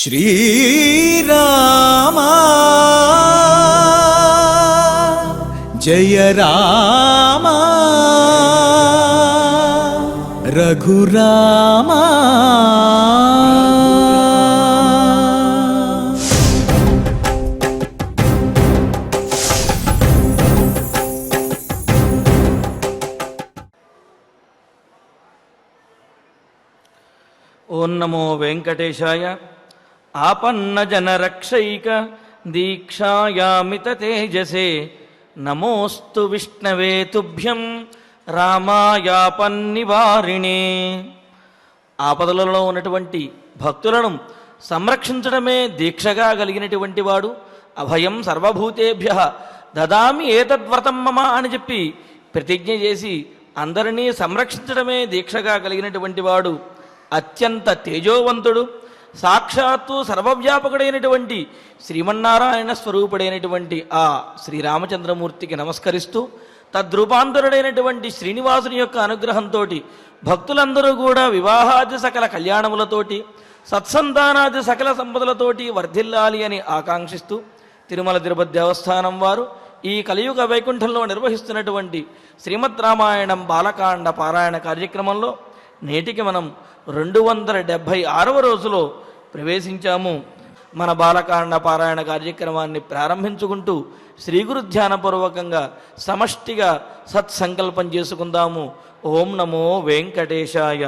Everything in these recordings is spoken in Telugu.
श्रीराम जय राम रघुराम। ओं नमो वेंकटेशाय आपन्न जन रक्षैक दीक्षायामित तेजसे नमोस्तु विष्णवे तुभ्यं రామాయాపన్నివారిణే। ఆపదలలో ఉన్నటువంటి భక్తులను సంరక్షించడమే దీక్షగా కలిగినటువంటి వాడు అభయం సర్వభూతేభ్య దదామి ఏతద్వ్రతం మమ అని చెప్పి ప్రతిజ్ఞ చేసి అందరినీ సంరక్షించడమే దీక్షగా కలిగినటువంటి వాడు అత్యంత తేజోవంతుడు, సాక్షాత్తు సర్వవ్యాపకుడైనటువంటి శ్రీమన్నారాయణ స్వరూపుడైనటువంటి ఆ శ్రీరామచంద్రమూర్తికి నమస్కరిస్తూ తద్రూపాంతరుడైనటువంటి శ్రీనివాసుని యొక్క అనుగ్రహంతో భక్తులందరూ కూడా వివాహాది సకల కళ్యాణములతోటి సత్సంతానాది సకల సంపదలతోటి వర్ధిల్లాలి అని ఆకాంక్షిస్తూ తిరుమల తిరుపతి దేవస్థానం వారు ఈ కలియుగ వైకుంఠంలో నిర్వహిస్తున్నటువంటి శ్రీమద్ రామాయణం బాలకాండ పారాయణ కార్యక్రమంలో నేటికి మనం 276వ రోజులో ప్రవేశించాము. మన బాలకాండ పారాయణ కార్యక్రమాన్ని ప్రారంభించుకుంటూ శ్రీగురు ధ్యానపూర్వకంగా సమష్టిగా సత్సంకల్పం చేసుకుందాము. ఓం నమో వెంకటేశాయ.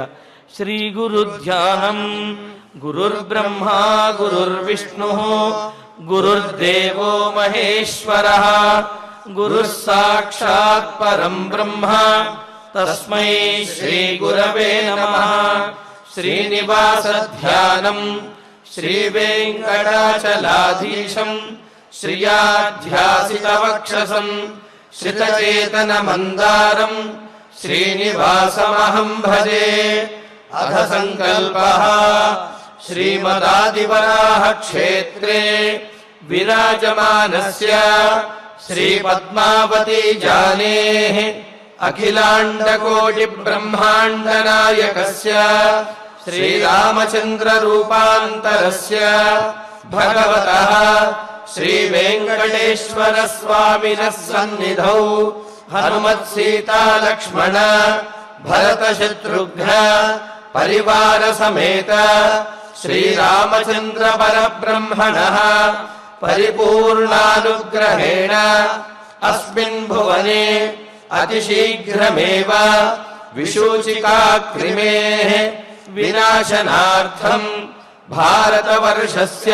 శ్రీగురు ధ్యానం గురుర్బ్రహ్మా గురుర్విష్ణు గురుర్దేవో మహేశ్వరః గురుః సాక్షాత్ పరం బ్రహ్మ తస్మై శ్రీ గురవే నమః. శ్రీనివాస ధ్యానం శ్రీ వెంకటాచలాధీశం శ్రియాధ్యాసిత వక్షసం శ్రితచేతన మందారం శ్రీనివాసమహం భజే. అథ సంకల్పః శ్రీమదాదివరాహ క్షేత్రే విరాజమానస్య శ్రీ పద్మావతీ జానేః అఖిలాండకోటి బ్రహ్మాండ నాయకస్య శ్రీరామచంద్ర రూపాంతరస్య భగవతః శ్రీ వెంకటేశ్వర స్వామినః సన్నిధౌ హనుమత్ సీతా లక్ష్మణ భరత శత్రుఘ్న పరివార సమేత శ్రీరామచంద్ర పరబ్రహ్మణః పరిపూర్ణానుగ్రహేణ అస్మిన్ భువనే అతిశీఘ్రమేవ విశూచికాక్రిమేః వినాశనార్థం భారతవర్షస్య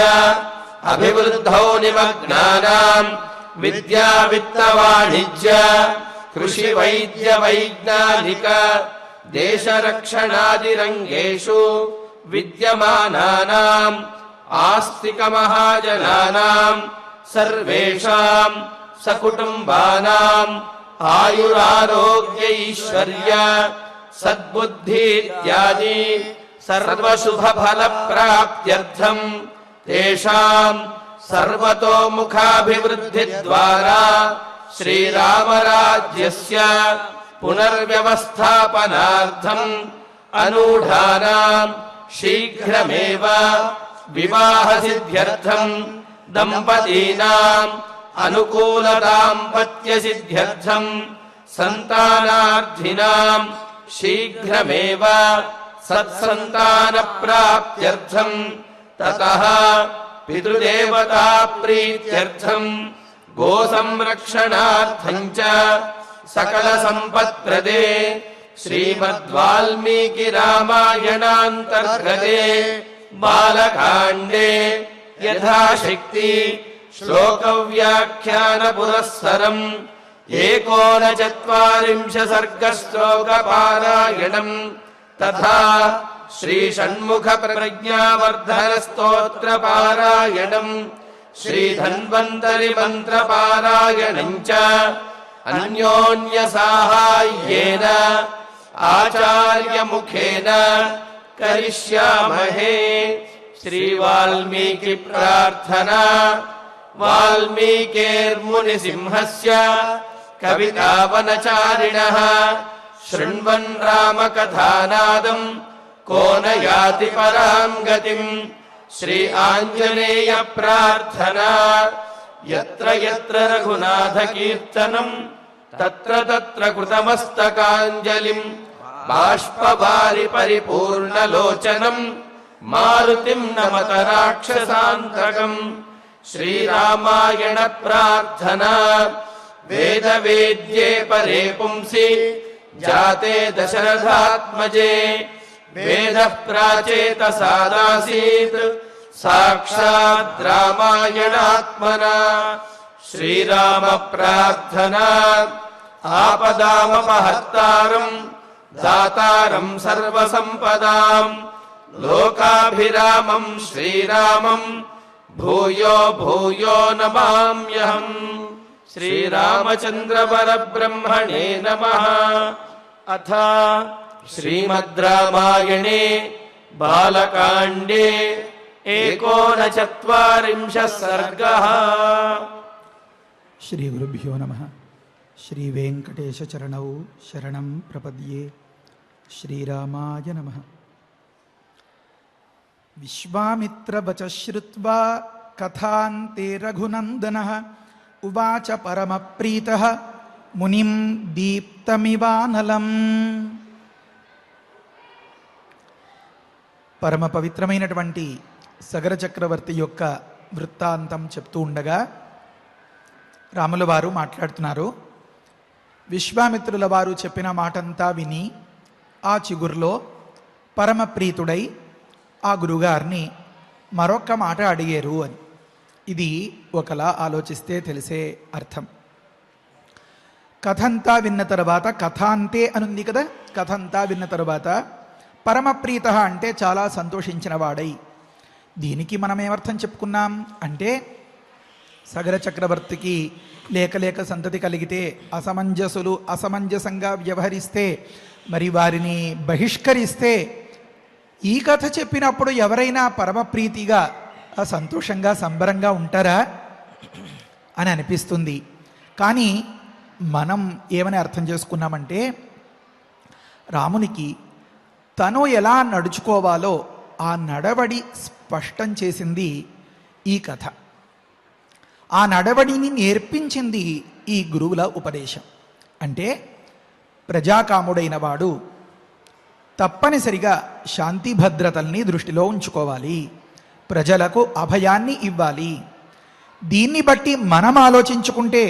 అభివృద్ధౌ నిమగ్నానాం విద్యా విత్త వాణిజ్య కృషి వైద్య వైజ్ఞానిక దేశ రక్షణాది రంగేషు విద్యమానానాం ఆస్తిక మహాజనానాం సర్వేషాం సకుటుంబానాం ఆయురారోగ్య ఐశ్వర్య సద్బుద్ధి ఇత్యాది సర్వశుభ ఫల ప్రాప్త్యర్థం తేషాం సర్వతోముఖాభివృద్ధి ద్వారా శ్రీరామరాజ్యస్య పునర్వ్యవస్థాపనార్థం అనూఢానాం శీఘ్రమేవ వివాహ సిద్ధ్యర్థం దంపతీనాం అనుకూల దాంపత్య సిద్ధ్యర్థం సంతానార్థినాం శీఘ్రమేవ సత్సంతాన ప్రాప్త్యర్థం తతః పితృదేవతా ప్రీత్యర్థం గో సంరక్షణార్థం చ సకల సంపత్ప్రదే శ్రీమద్వాల్మీకి రామాయణాంతర్గతే బాలకాండే యథాశక్తి శ్లోక వ్యాఖ్యాన పురస్సరం 39 సర్గ శ్లోక పారాయణం తథా శ్రీ షణ్ముఖ ప్రజ్ఞావర్ధన స్తోత్ర పారాయణం శ్రీ ధన్వంతరి మంత్ర పారాయణం చ అన్యోన్య సాహాయ్యేన ఆచార్య ముఖేన కరిష్యామహే. శ్రీ వాల్మీకి ప్రార్థనా. వాల్మీకేర్ముని సింహస్య కవితావనచారిణః శృణ్వన్ రామకథానాదం को न याति परां गतिं శ్రీ ఆంజనేయ ప్రార్థన. యత్ర యత్ర రఘునాథ కీర్తనం తత్ర తత్ర కృతమస్తకాంజలిం బాష్పవారి పరిపూర్ణలోచనం మారుతిం నమత రాక్షసాంతకం. శ్రీరామాయణ ప్రార్థన. వేద వేద్యే పరే పుంసి జాతే దశరథాత్మజే వేదః ప్రాచేతసాదాసీత్ సాక్షాత్ రామాయణాత్మనా. శ్రీరామ ప్రార్థన. ఆపదామపహర్తారం దాతారం సర్వసంపదాం లోకాభిరామం శ్రీరామం భూయో భూయో నమామ్యహం. శ్రీరామచంద్ర పరబ్రహ్మణే నమః. అథ శ్రీమద్ రామాయణే బాలకాండే 39 సర్గః. శ్రీ గురుభ్యో నమః. శ్రీ వెంకటేశ చరణౌ శరణం ప్రపద్యే. శ్రీరామాయ నమః. విశ్వామిత్రవచ శ్రుత్వా కథాంతే రఘునందనః ఉవాచ పరమప్రీతః మునిం దీప్తమివానలం. పరమ పవిత్రమైనటువంటి సగర చక్రవర్తి యొక్క వృత్తాంతం చెప్తూ ఉండగా రాముల వారు మాట్లాడుతున్నారు. విశ్వామిత్రుల వారు చెప్పిన మాటంతా విని ఆ చిగురులో పరమప్రీతుడై ఆ గురుగారిని మరొక్క మాట అడిగారు అని. ఇది ఒకలా ఆలోచిస్తే తెలిసే అర్థం. కథంతా విన్న తర్వాత, కథాంతే అనుంది కదా, కథంతా విన్న తర్వాత పరమప్రీత అంటే చాలా సంతోషించిన వాడై. దీనికి మనం ఏమర్థం చెప్పుకున్నాం అంటే, సగర చక్రవర్తికి లేక సంతతి కలిగితే అసమంజసులు అసమంజసంగా వ్యవహరిస్తే మరి వారిని బహిష్కరిస్తే ఈ కథ చెప్పినప్పుడు ఎవరైనా పరమప్రీతిగా సంతోషంగా సంబరంగా ఉంటారా అని అనిపిస్తుంది. కానీ మనం ఏమని అర్థం చేసుకున్నామంటే, రామునికి తను ఎలా నడుచుకోవాలో ఆ నడవడి స్పష్టం చేసింది ఈ కథ. ఆ నడవడిని నేర్పించింది ఈ గురువుల ఉపదేశం. అంటే ప్రజాకాముడైన వాడు తప్పనిసరిగా శాంతి భద్రతల్ని దృష్టిలో ఉంచుకోవాలి, ప్రజలకు అభయాన్ని ఇవ్వాలి. దీన్ని బట్టి మనం ఆలోచించుకుంటే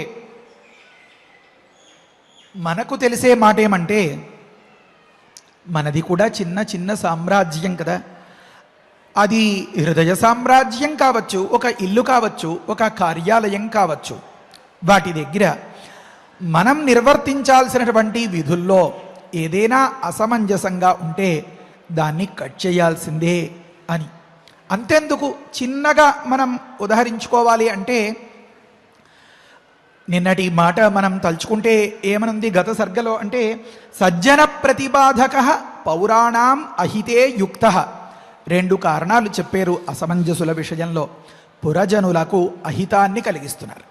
మనకు తెలిసే మాట ఏమంటే, మనది కూడా చిన్న సామ్రాజ్యం కదా. అది హృదయ సామ్రాజ్యం కావచ్చు, ఒక ఇల్లు కావచ్చు, ఒక కార్యాలయం కావచ్చు. వాటి దగ్గర మనం నిర్వర్తించాల్సినటువంటి విధుల్లో ఏదైనా అసమంజసంగా ఉంటే దాన్ని కట్ చేయాల్సిందే అని. అంతెందుకు, చిన్నగా మనం ఉదహరించుకోవాలి అంటే, నిన్నటి మాట మనం తలుచుకుంటే ఏమనుంది గత సర్గలో అంటే, సజ్జన ప్రతిబాధక పౌరాణాం అహితే యుక్త. 2 కారణాలు చెప్పారు అసమంజసుల విషయంలో. పురజనులకు అహితాన్ని కలిగిస్తున్నారు,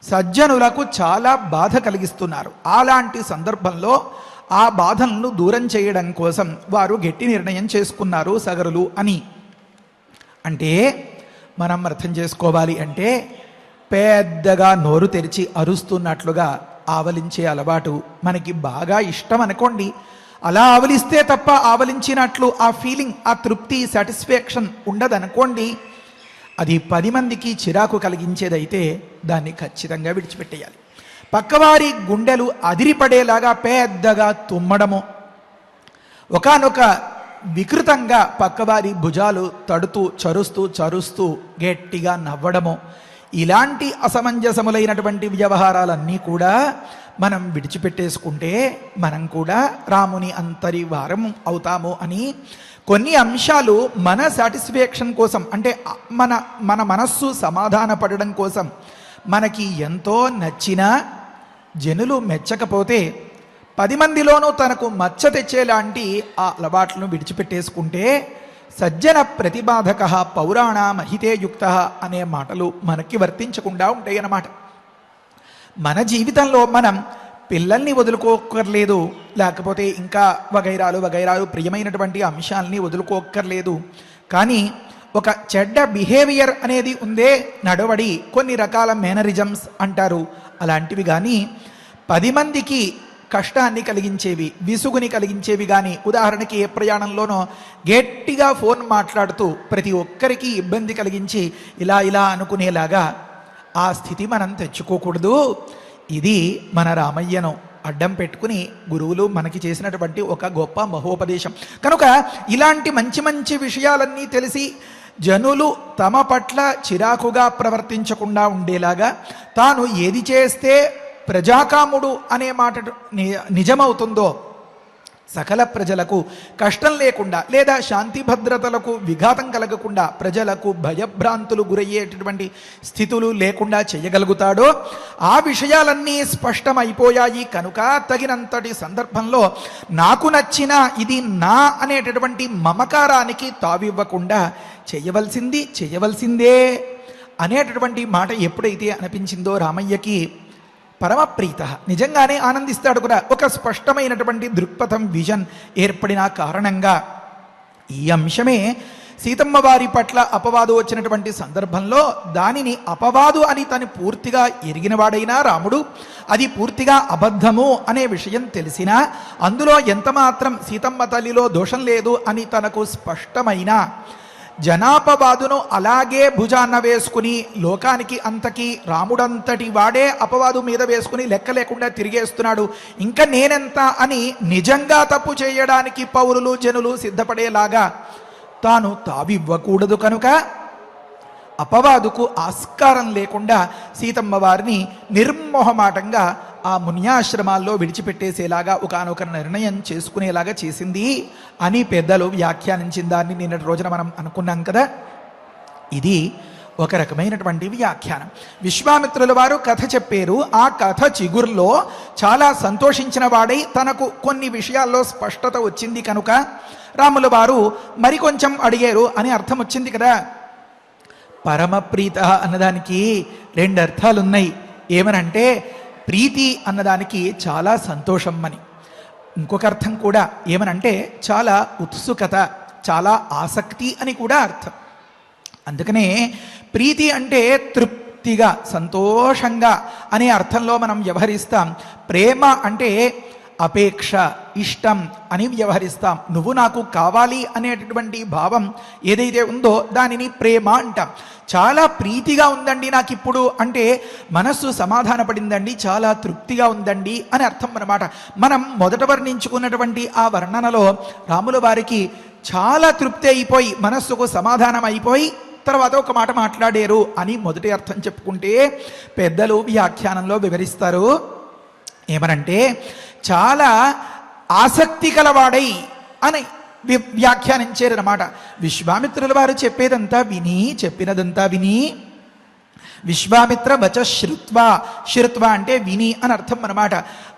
సజ్జనులకు చాలా బాధ కలిగిస్తున్నారు. అలాంటి సందర్భంలో ఆ బాధలను దూరం చేయడం కోసం వారు గట్టి నిర్ణయం చేసుకున్నారు సగరులు అని. అంటే మనం అర్థం చేసుకోవాలి అంటే, పెద్దగా నోరు తెరిచి అరుస్తున్నట్లుగా ఆవలించే అలవాటు మనకి బాగా ఇష్టం అనుకోండి. అలా ఆవలిస్తే తప్ప ఆవలించినట్లు ఆ ఫీలింగ్, ఆ తృప్తి, సాటిస్ఫాక్షన్ ఉండదనుకోండి. అది 10 మందికి చిరాకు కలిగించేదైతే దాన్ని ఖచ్చితంగా విడిచిపెట్టేయాలి. పక్కవారి గుండెలు అదిరిపడేలాగా పెద్దగా తుమ్మడము, ఒకానొక వికృతంగా పక్కవారి భుజాలు తడుతూ చరుస్తూ గట్టిగా నవ్వడము, ఇలాంటి అసమంజసములైనటువంటి వ్యవహారాలన్నీ కూడా మనం విడిచిపెట్టేసుకుంటే మనం కూడా రాముని అంతరి వారం అవుతాము అని కొన్ని అంశాలు మన సాటిస్ఫాక్షన్ కోసం, అంటే మన మనస్సు సమాధాన పడడం కోసం మనకి ఎంతో నచ్చినా జనులు మెచ్చకపోతే 10 మందిలోనూ తనకు మచ్చ తెచ్చేలాంటి ఆ అలవాట్లను విడిచిపెట్టేసుకుంటే సజ్జన ప్రతిబాధక పౌరాణామహితే యుక్త అనే మాటలు మనకి వర్తించకుండా ఉంటాయి అన్నమాట. మన జీవితంలో మనం పిల్లల్ని వదులుకోక్కర్లేదు, లేకపోతే ఇంకా వగైరాలు ప్రియమైనటువంటి అంశాలని వదులుకోక్కర్లేదు. కానీ ఒక చెడ్డ బిహేవియర్ అనేది ఉందే, నడవడి, కొన్ని రకాల మేనరిజమ్స్ అంటారు, అలాంటివి కానీ 10 మందికి కష్టాన్ని కలిగించేవి, విసుగుని కలిగించేవి కానీ, ఉదాహరణకి ఏ ప్రయాణంలోనో గట్టిగా ఫోన్ మాట్లాడుతూ ప్రతి ఒక్కరికి ఇబ్బంది కలిగించి ఇలా ఇలా అనుకునేలాగా ఆ స్థితి మనం తెచ్చుకోకూడదు. ఇది మన రామయ్యను అడ్డం పెట్టుకుని గురువులు మనకి చేసినటువంటి ఒక గొప్ప మహోపదేశం. కనుక ఇలాంటి మంచి మంచి విషయాలన్నీ తెలిసి జనులు తమ పట్ల చిరాకుగా ప్రవర్తించకుండా ఉండేలాగా తాను ఏది చేస్తే ప్రజాకాముడు అనే మాట నిజమవుతుందో, సకల ప్రజలకు కష్టం లేకుండా లేదా శాంతి భద్రతలకు విఘాతం కలగకుండా, ప్రజలకు భయభ్రాంతులు గురయ్యేటటువంటి స్థితులు లేకుండా చేయగలుగుతాడో ఆ విషయాలన్నీ స్పష్టమైపోయాయి. కనుక తగినంతటి సందర్భంలో నాకు నచ్చిన ఇది నా అనేటటువంటి మమకారానికి తావివ్వకుండా చేయవలసిందే అనేటటువంటి మాట ఎప్పుడైతే అనిపించిందో రామయ్యకి పరమప్రీత, నిజంగానే ఆనందిస్తాడు కూడా. ఒక స్పష్టమైనటువంటి దృక్పథం, విజన్ ఏర్పడిన కారణంగా ఈ అంశమే సీతమ్మ వారి పట్ల అపవాదు వచ్చినటువంటి సందర్భంలో దానిని అపవాదు అని తను పూర్తిగా ఎరిగినవాడైనా రాముడు, అది పూర్తిగా అబద్ధము అనే విషయం తెలిసినా అందులో ఎంతమాత్రం సీతమ్మ తల్లిలో దోషం లేదు అని తనకు స్పష్టమైన జనాపవాదును అలాగే భుజాన్న వేసుకుని లోకానికి అంతకి రాముడంతటి వాడే అపవాదు మీద వేసుకుని లెక్క లేకుండా తిరిగేస్తున్నాడు, ఇంకా నేనెంత అని నిజంగా తప్పు చేయడానికి పౌరులు జనులు సిద్ధపడేలాగా తాను తావివ్వకూడదు. కనుక అపవాదుకు ఆస్కారం లేకుండా సీతమ్మ వారిని నిర్మోహమాటంగా ఆ మున్యాశ్రమాల్లో విడిచిపెట్టేసేలాగా ఒకానొక నిర్ణయం చేసుకునేలాగా చేసింది అని పెద్దలు వ్యాఖ్యానించిన దాన్ని నిన్నటి రోజున మనం అనుకున్నాం కదా. ఇది ఒక రకమైనటువంటి వ్యాఖ్యానం. విశ్వామిత్రుల వారు కథ చెప్పారు. ఆ కథ చిగుర్లో చాలా సంతోషించిన వాడై తనకు కొన్ని విషయాల్లో స్పష్టత వచ్చింది కనుక రాముల వారు మరికొంచెం అడిగారు అని అర్థం వచ్చింది కదా. పరమప్రీత అన్నదానికి 2 అర్థాలున్నాయి. ఏమనంటే ప్రీతి అన్నదానికి చాలా సంతోషం అని, ఇంకొక అర్థం కూడా ఏమనంటే చాలా ఉత్సుకత, చాలా ఆసక్తి అని కూడా అర్థం. అందుకనే ప్రీతి అంటే తృప్తిగా, సంతోషంగా అనే అర్థంలో మనం వ్యవహరిస్తాం. ప్రేమ అంటే అపేక్ష, ఇష్టం అని వ్యవహరిస్తాం. నువ్వు నాకు కావాలి అనేటటువంటి భావం ఏదైతే ఉందో దానిని ప్రేమ అంటాం. చాలా ప్రీతిగా ఉందండి నాకు ఇప్పుడు అంటే మనస్సు సమాధాన పడిందండి, చాలా తృప్తిగా ఉందండి అని అర్థం అన్నమాట. మనం మొదట వర్ణించుకున్నటువంటి ఆ వర్ణనలో రాముల వారికి చాలా తృప్తి అయిపోయి మనస్సుకు సమాధానం అయిపోయి తర్వాత ఒక మాట మాట్లాడారు అని మొదటి అర్థం చెప్పుకుంటే పెద్దలు వ్యాఖ్యానంలో వివరిస్తారు. ఏమనంటే చాలా ఆసక్తి కలవాడై అని వ్యాఖ్యానించారన్నమాట. విశ్వామిత్రుల వారు చెప్పినదంతా విని విశ్వామిత్ర వచ శ్రుత్వ అంటే విని అని అర్థం అన్నమాట.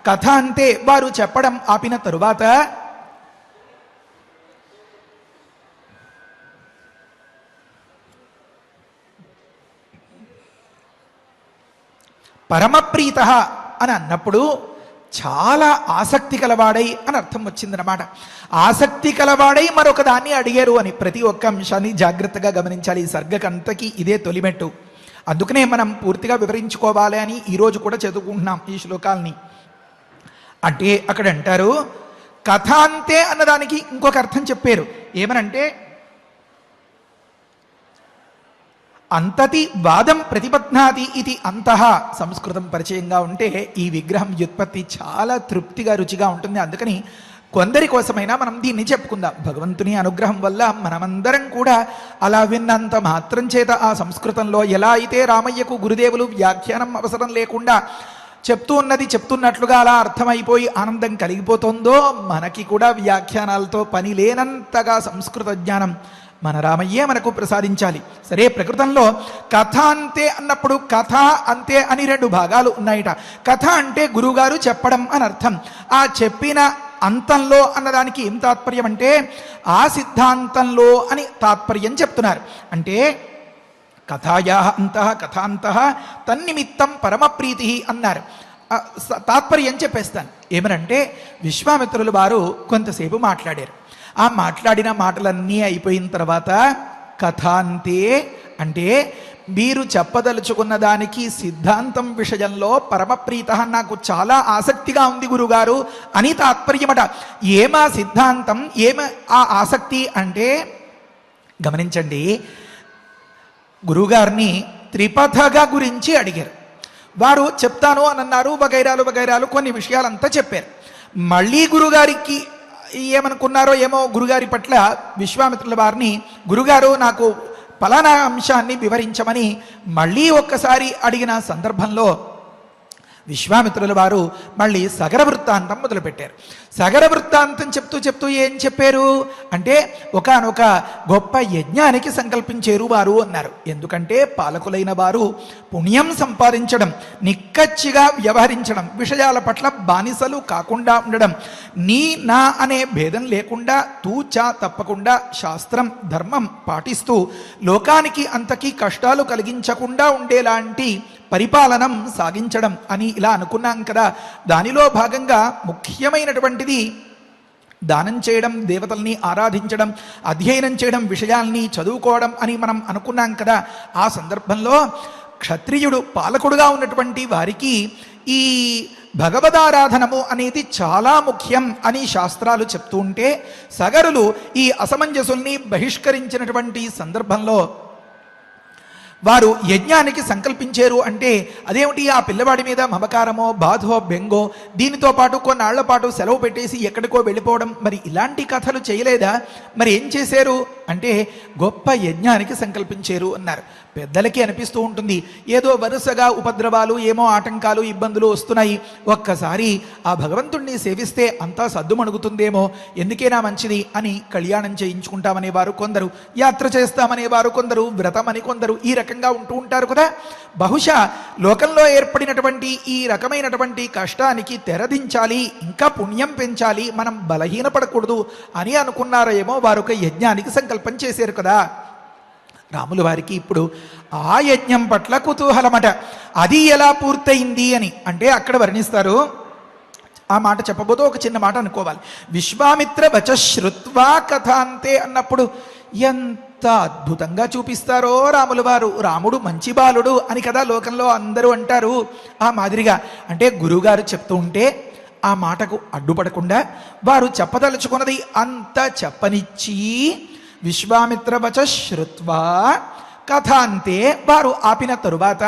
కథ అంతే వారు చెప్పడం ఆపిన తరువాత పరమప్రీత అని అన్నప్పుడు చాలా ఆసక్తి కలవాడై అని అర్థం వచ్చిందనమాట. ఆసక్తి కలవాడై మరొక దాన్ని అడిగారు అని ప్రతి ఒక్క అంశాన్ని జాగ్రత్తగా గమనించాలి. ఈ సర్గకంతకి ఇదే తొలిమెట్టు. అందుకనే మనం పూర్తిగా వివరించుకోవాలి అని ఈరోజు కూడా చదువుకుంటున్నాం ఈ శ్లోకాల్ని. అంటే అక్కడ అంటారు కథ అంతే అన్నదానికి ఇంకొక అర్థం చెప్పారు. ఏమనంటే అంతతి వాదం ప్రతిపద్నాతి ఇది అంతః. సంస్కృతం పరిచయంగా ఉంటే ఈ విగ్రహం వ్యుత్పత్తి చాలా తృప్తిగా రుచిగా ఉంటుంది. అందుకని కొందరి కోసమైనా మనం దీన్ని చెప్పుకుందాం. భగవంతుని అనుగ్రహం వల్ల మనమందరం కూడా అలా విన్నంత మాత్రం చేత ఆ సంస్కృతంలో ఎలా అయితే రామయ్యకు గురుదేవులు వ్యాఖ్యానం అవసరం లేకుండా చెప్తున్నట్లుగా అలా అర్థమైపోయి ఆనందం కలిగిపోతుందో మనకి కూడా వ్యాఖ్యానాలతో పని లేనంతగా సంస్కృత జ్ఞానం మన రామయ్యే మనకు ప్రసాదించాలి. సరే, ప్రకృతంలో కథ అంతే అన్నప్పుడు కథ అంతే అని 2 భాగాలు ఉన్నాయిట. కథ అంటే గురువుగారు చెప్పడం అని అర్థం. ఆ చెప్పిన అంతంలో అన్నదానికి ఏం తాత్పర్యం అంటే ఆ సిద్ధాంతంలో అని తాత్పర్యం చెప్తున్నారు. అంటే కథాయా అంతః కథాంతః తన్నిమిత్తం పరమప్రీతి అన్నారు. తాత్పర్యం చెప్పేస్తాను. ఏమనంటే విశ్వామిత్రులు వారు కొంతసేపు మాట్లాడారు. ఆ మాట్లాడిన మాటలన్నీ అయిపోయిన తర్వాత కథాంతే అంటే మీరు చెప్పదలుచుకున్న దానికి సిద్ధాంతం విషయంలో పరమప్రీత నాకు చాలా ఆసక్తిగా ఉంది గురుగారు అని తాత్పర్యమట. ఏమా సిద్ధాంతం, ఏమ ఆ ఆసక్తి అంటే గమనించండి, గురుగారిని త్రిపథగా గురించి అడిగారు. వారు చెప్తాను అని అన్నారు, వగైరాలు కొన్ని విషయాలంతా చెప్పారు. మళ్ళీ గురుగారికి ఏమనుకున్నారో ఏమో, గురుగారి పట్ల విశ్వామిత్రుల వారిని గురుగారు నాకు ఫలానా అంశాన్ని వివరించమని మళ్ళీ ఒక్కసారి అడిగిన సందర్భంలో విశ్వామిత్రుల వారు మళ్ళీ సగర వృత్తాంతం మొదలుపెట్టారు. సగర వృత్తాంతం చెప్తూ ఏం చెప్పారు అంటే ఒకానొక గొప్ప యజ్ఞానికి సంకల్పించారు వారు అన్నారు. ఎందుకంటే పాలకులైన వారు పుణ్యం సంపాదించడం, నిక్కచ్చిగా వ్యవహరించడం, విషయాల పట్ల బానిసలు కాకుండా ఉండడం, నీ నా అనే భేదం లేకుండా తూచా తప్పకుండా శాస్త్రం ధర్మం పాటిస్తూ లోకానికి అంతకీ కష్టాలు కలిగించకుండా ఉండేలాంటి పరిపాలనం సాగించడం అని ఇలా అనుకున్నాం కదా. దానిలో భాగంగా ముఖ్యమైనటువంటిది దానం చేయడం, దేవతల్ని ఆరాధించడం, అధ్యయనం చేయడం, విషయాల్ని చదువుకోవడం అని మనం అనుకున్నాం కదా. ఆ సందర్భంలో క్షత్రియుడు పాలకుడుగా ఉన్నటువంటి వారికి ఈ భగవదారాధనము అనేది చాలా ముఖ్యం అని శాస్త్రాలు చెప్తూ ఉంటే సగరులు ఈ అసమంజసుల్ని బహిష్కరించినటువంటి సందర్భంలో వారు యజ్ఞానికి సంకల్పించారు. అంటే అదేమిటి, ఆ పిల్లవాడి మీద మమకారమో బాధో బెంగో, దీనితో పాటు కొన్నాళ్ల పాటు సెలవు పెట్టేసి ఎక్కడికో వెళ్ళిపోవడం, మరి ఇలాంటి కథలు చేయలేదా? మరి ఏం చేశారు అంటే గొప్ప యజ్ఞానికి సంకల్పించారు అన్నారు. పెద్దలకి అనిపిస్తూ ఉంటుంది ఏదో వరుసగా ఉపద్రవాలు, ఏమో ఆటంకాలు, ఇబ్బందులు వస్తున్నాయి, ఒక్కసారి ఆ భగవంతుణ్ణి సేవిస్తే అంతా సద్దుమణుగుతుందేమో, ఎందుకైనా మంచిది అని కళ్యాణం చేయించుకుంటామనేవారు కొందరు, యాత్ర చేస్తామనేవారు కొందరు, వ్రతం అని కొందరు, ఈ రకంగా ఉంటూ ఉంటారు కదా. బహుశా లోకంలో ఏర్పడినటువంటి ఈ రకమైనటువంటి కష్టానికి తెరదించాలి, ఇంకా పుణ్యం పెంచాలి, మనం బలహీనపడకూడదు అని అనుకున్నారేమో వారు ఒక యజ్ఞానికి సంకల్పం చేశారు కదా. రాముల వారికి ఇప్పుడు ఆ యజ్ఞం పట్ల కుతూహలమట. అది ఎలా పూర్తయింది అని అంటే అక్కడ వర్ణిస్తారు. ఆ మాట చెప్పబోతూ ఒక చిన్న మాట అనుకోవాలి. విశ్వామిత్ర వచ శ్రుత్వా కథాంతే అన్నప్పుడు ఎంత అద్భుతంగా చూపిస్తారో రాముల వారు. రాముడు మంచి బాలుడు అని కదా లోకంలో అందరూ అంటారు. ఆ మాదిరిగా అంటే గురువుగారు చెప్తూ ఉంటే ఆ మాటకు అడ్డుపడకుండా వారు చెప్పదలుచుకున్నది అంత చెప్పనిచ్చి విశ్వామిత్ర వచ శ్రుత్వా కథాంతే వారు ఆపిన తరువాత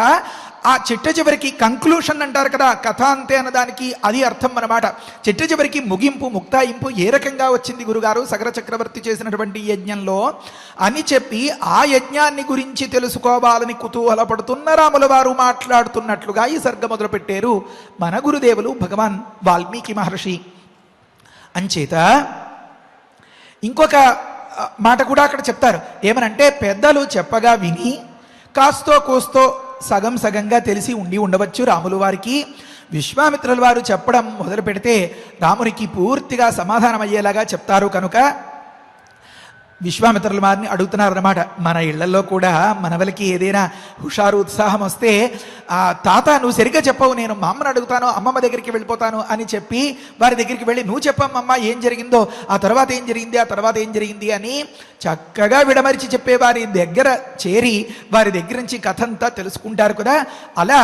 ఆ చిట్ట చివరికి కంక్లూషన్ అంటారు కదా, కథాంతే అన్నదానికి అది అర్థం అన్నమాట. చిట్ట చివరికి ముగింపు, ముక్తాయింపు ఏ రకంగా వచ్చింది గురుగారు సగర చక్రవర్తి చేసినటువంటి యజ్ఞంలో అని చెప్పి ఆ యజ్ఞాన్ని గురించి తెలుసుకోవాలని కుతూహలపడుతున్న రాముల వారు మాట్లాడుతున్నట్లుగా ఈ సర్గ మొదలు పెట్టారు మన గురుదేవులు భగవాన్ వాల్మీకి మహర్షి. అంచేత ఇంకొక మాట కూడా అక్కడ చెప్తారు. ఏమనంటే పెద్దలు చెప్పగా విని కాస్తో కోస్తో సగం సగంగా తెలిసి ఉండవచ్చు రాముల వారికి. విశ్వామిత్రుల వారు చెప్పడం మొదలు పెడితే రామునికి పూర్తిగా సమాధానం అయ్యేలాగా చెప్తారు కనుక విశ్వామిత్రుల వారిని అడుగుతున్నారన్నమాట. మన ఇళ్లలో కూడా మనవలకి ఏదైనా హుషారు ఉత్సాహం వస్తే తాత నువ్వు సరిగ్గా చెప్పవు, నేను మా అమ్మని అడుగుతాను, అమ్మమ్మ దగ్గరికి వెళ్ళిపోతాను అని చెప్పి వారి దగ్గరికి వెళ్ళి నువ్వు చెప్పమ్మమ్మ ఏం జరిగిందో, ఆ తర్వాత ఏం జరిగింది, ఆ తర్వాత ఏం జరిగింది అని చక్కగా విడమరిచి చెప్పే వారి దగ్గర చేరి వారి దగ్గర నుంచి కథంతా తెలుసుకుంటారు కదా. అలా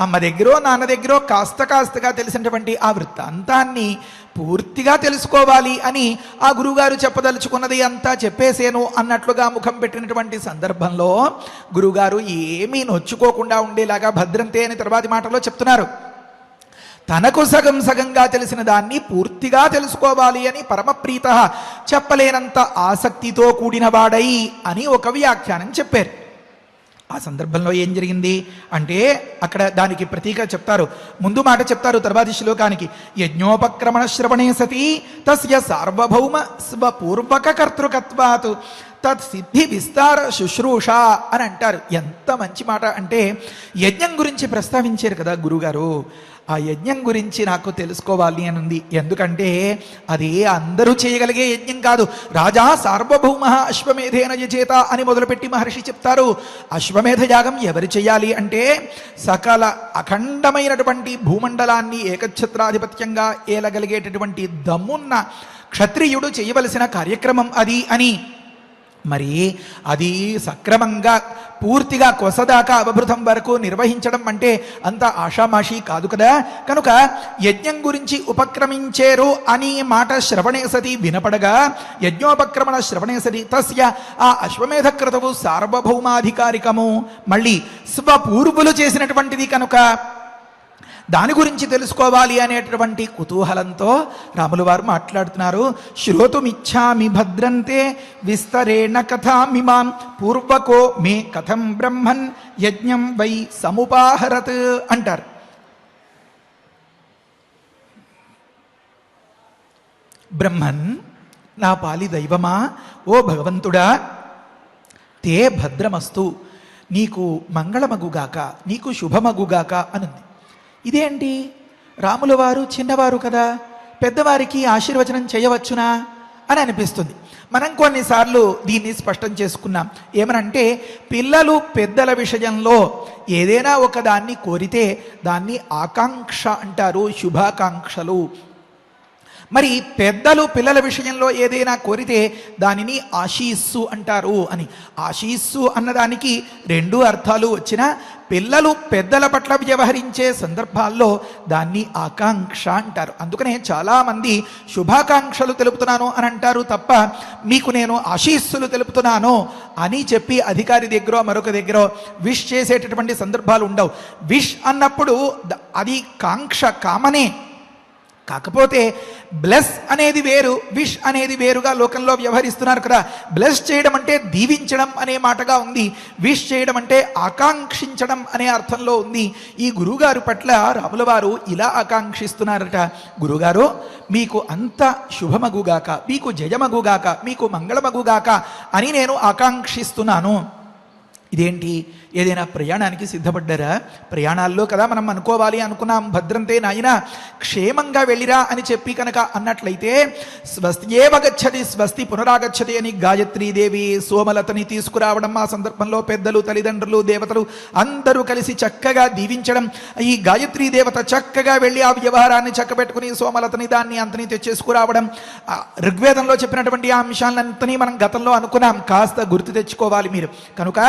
అమ్మ దగ్గరో నాన్న దగ్గరో కాస్తగా తెలిసినటువంటి ఆ వృత్తాంతాన్ని పూర్తిగా తెలుసుకోవాలి అని ఆ గురువుగారు చెప్పదలుచుకున్నది అంతా చెప్పేసేను అన్నట్లుగా ముఖం పెట్టినటువంటి సందర్భంలో గురువుగారు ఏమీ నొచ్చుకోకుండా ఉండేలాగా భద్రంతే అని తర్వాతి మాటలో చెప్తున్నారు. తనకు సగం సగంగా తెలిసిన దాన్ని పూర్తిగా తెలుసుకోవాలి అని పరమప్రీత, చెప్పలేనంత ఆసక్తితో కూడిన వాడై అని ఒక వ్యాఖ్యానం చెప్పారు. ఆ సందర్భంలో ఏం జరిగింది అంటే అక్కడ దానికి ప్రతీక చెప్తారు. ముందు మాట చెప్తారు తర్వాతి శ్లోకానికి. యజ్ఞోపక్రమణ శ్రవణే సతి తస్య సార్వభౌమ స్వపూర్వక కర్తృకత్వాత్ తత్ సిద్ధి విస్తార శుశ్రూష అని అంటారు. ఎంత మంచి మాట అంటే యజ్ఞం గురించి ప్రస్తావించారు కదా గురుగారు. ఆ యజ్ఞం గురించి నాకు తెలుసుకోవాలి అని ఉంది. ఎందుకంటే అది అందరూ చేయగలిగే యజ్ఞం కాదు. రాజా సార్వభౌమ అశ్వమేధేన యజేత అని మొదలుపెట్టి మహర్షి చెప్తారు. అశ్వమేధ యాగం ఎవరు చేయాలి అంటే సకల అఖండమైనటువంటి భూమండలాన్ని ఏకఛత్రాధిపత్యంగా ఏలగలిగేటటువంటి దమ్మున్న క్షత్రియుడు చేయవలసిన కార్యక్రమం అది అని మరి అది సక్రమంగా పూర్తిగా కొసదాకా అవభృతం వరకు నిర్వహించడం అంటే అంత ఆషామాషి కాదు కదా. కనుక యజ్ఞం గురించి ఉపక్రమించేరు అని మాట శ్రవణే సతి వినపడగా, యజ్ఞోపక్రమణ శ్రవణే సతి తస్య ఆ అశ్వమేధ క్రతువు సార్వభౌమాధికారికము, మళ్ళీ స్వపూర్వులు చేసినటువంటిది కనుక దాని గురించి తెలుసుకోవాలి అనేటటువంటి కుతూహలంతో రాములు వారు మాట్లాడుతున్నారు. శ్రోతుమిచ్ఛామి భద్రంతే విస్తరేణ కథామిమాం పూర్వకో మే కథం బ్రహ్మన్ యజ్ఞం వై సముపాహరత్ అంటారు. బ్రహ్మన్, నా పాలి దైవమా, ఓ భగవంతుడా, తే భద్రమస్తు, నీకు మంగళమగుగాక, నీకు శుభమగుగాక అనుంది. ఇదేంటి, రాముల వారు చిన్నవారు కదా, పెద్దవారికి ఆశీర్వచనం చేయవచ్చునా అని అనిపిస్తుంది. మనం కొన్నిసార్లు దీన్ని స్పష్టం చేసుకున్నాం. ఏమనంటే, పిల్లలు పెద్దల విషయంలో ఏదైనా ఒకదాన్ని కోరితే దాన్ని ఆకాంక్ష అంటారు, శుభాకాంక్షలు. మరి పెద్దలు పిల్లల విషయంలో ఏదైనా కోరితే దానిని ఆశీస్సు అంటారు అని. ఆశీస్సు అన్నదానికి రెండు అర్థాలు వచ్చినా పిల్లలు పెద్దల పట్ల వ్యవహరించే సందర్భాల్లో దాన్ని ఆకాంక్ష అంటారు. అందుకనే చాలామంది శుభాకాంక్షలు తెలుపుతున్నాను అని అంటారు తప్ప మీకు నేను ఆశీస్సులు తెలుపుతున్నాను అని చెప్పి అధికారి దగ్గర మరొక దగ్గర విష్ చేసేటటువంటి సందర్భాలు ఉండవు. విష్ అన్నప్పుడు అది కాంక్ష, కామనే. కాకపోతే బ్లెస్ అనేది వేరు, విష్ అనేది వేరుగా లోకంలో వ్యవహరిస్తున్నారు కదా. బ్లెస్ చేయడం అంటే దీవించడం అనే మాటగా ఉంది, విష్ చేయడం అంటే ఆకాంక్షించడం అనే అర్థంలో ఉంది. ఈ గురువుగారు పట్ల రాముల వారు ఇలా ఆకాంక్షిస్తున్నారట, గురుగారు మీకు అంత శుభమగుగాక, మీకు జయమగుగాక, మీకు మంగళమగుగాక అని నేను ఆకాంక్షిస్తున్నాను. ఇదేంటి, ఏదైనా ప్రయాణానికి సిద్ధపడ్డారా? ప్రయాణాల్లో కదా మనం అనుకోవాలి అనుకున్నాం, భద్రంతే నాయన క్షేమంగా వెళ్ళిరా అని చెప్పి కనుక అన్నట్లయితే స్వస్తియేవ గచ్చతి స్వస్తి పునరాగచ్చతి అని గాయత్రీదేవి సోమలతని తీసుకురావడం, ఆ సందర్భంలో పెద్దలు, తల్లిదండ్రులు, దేవతలు అందరూ కలిసి చక్కగా దీవించడం, ఈ గాయత్రీ దేవత చక్కగా వెళ్ళి ఆ వ్యవహారాన్ని చక్కబెట్టుకుని సోమలతని దాన్ని అంతని తెచ్చేసుకురావడం, ఋగ్వేదంలో చెప్పినటువంటి ఆ అంశాలంతని మనం గతంలో అనుకున్నాం, కాస్త గుర్తు తెచ్చుకోవాలి మీరు. కనుక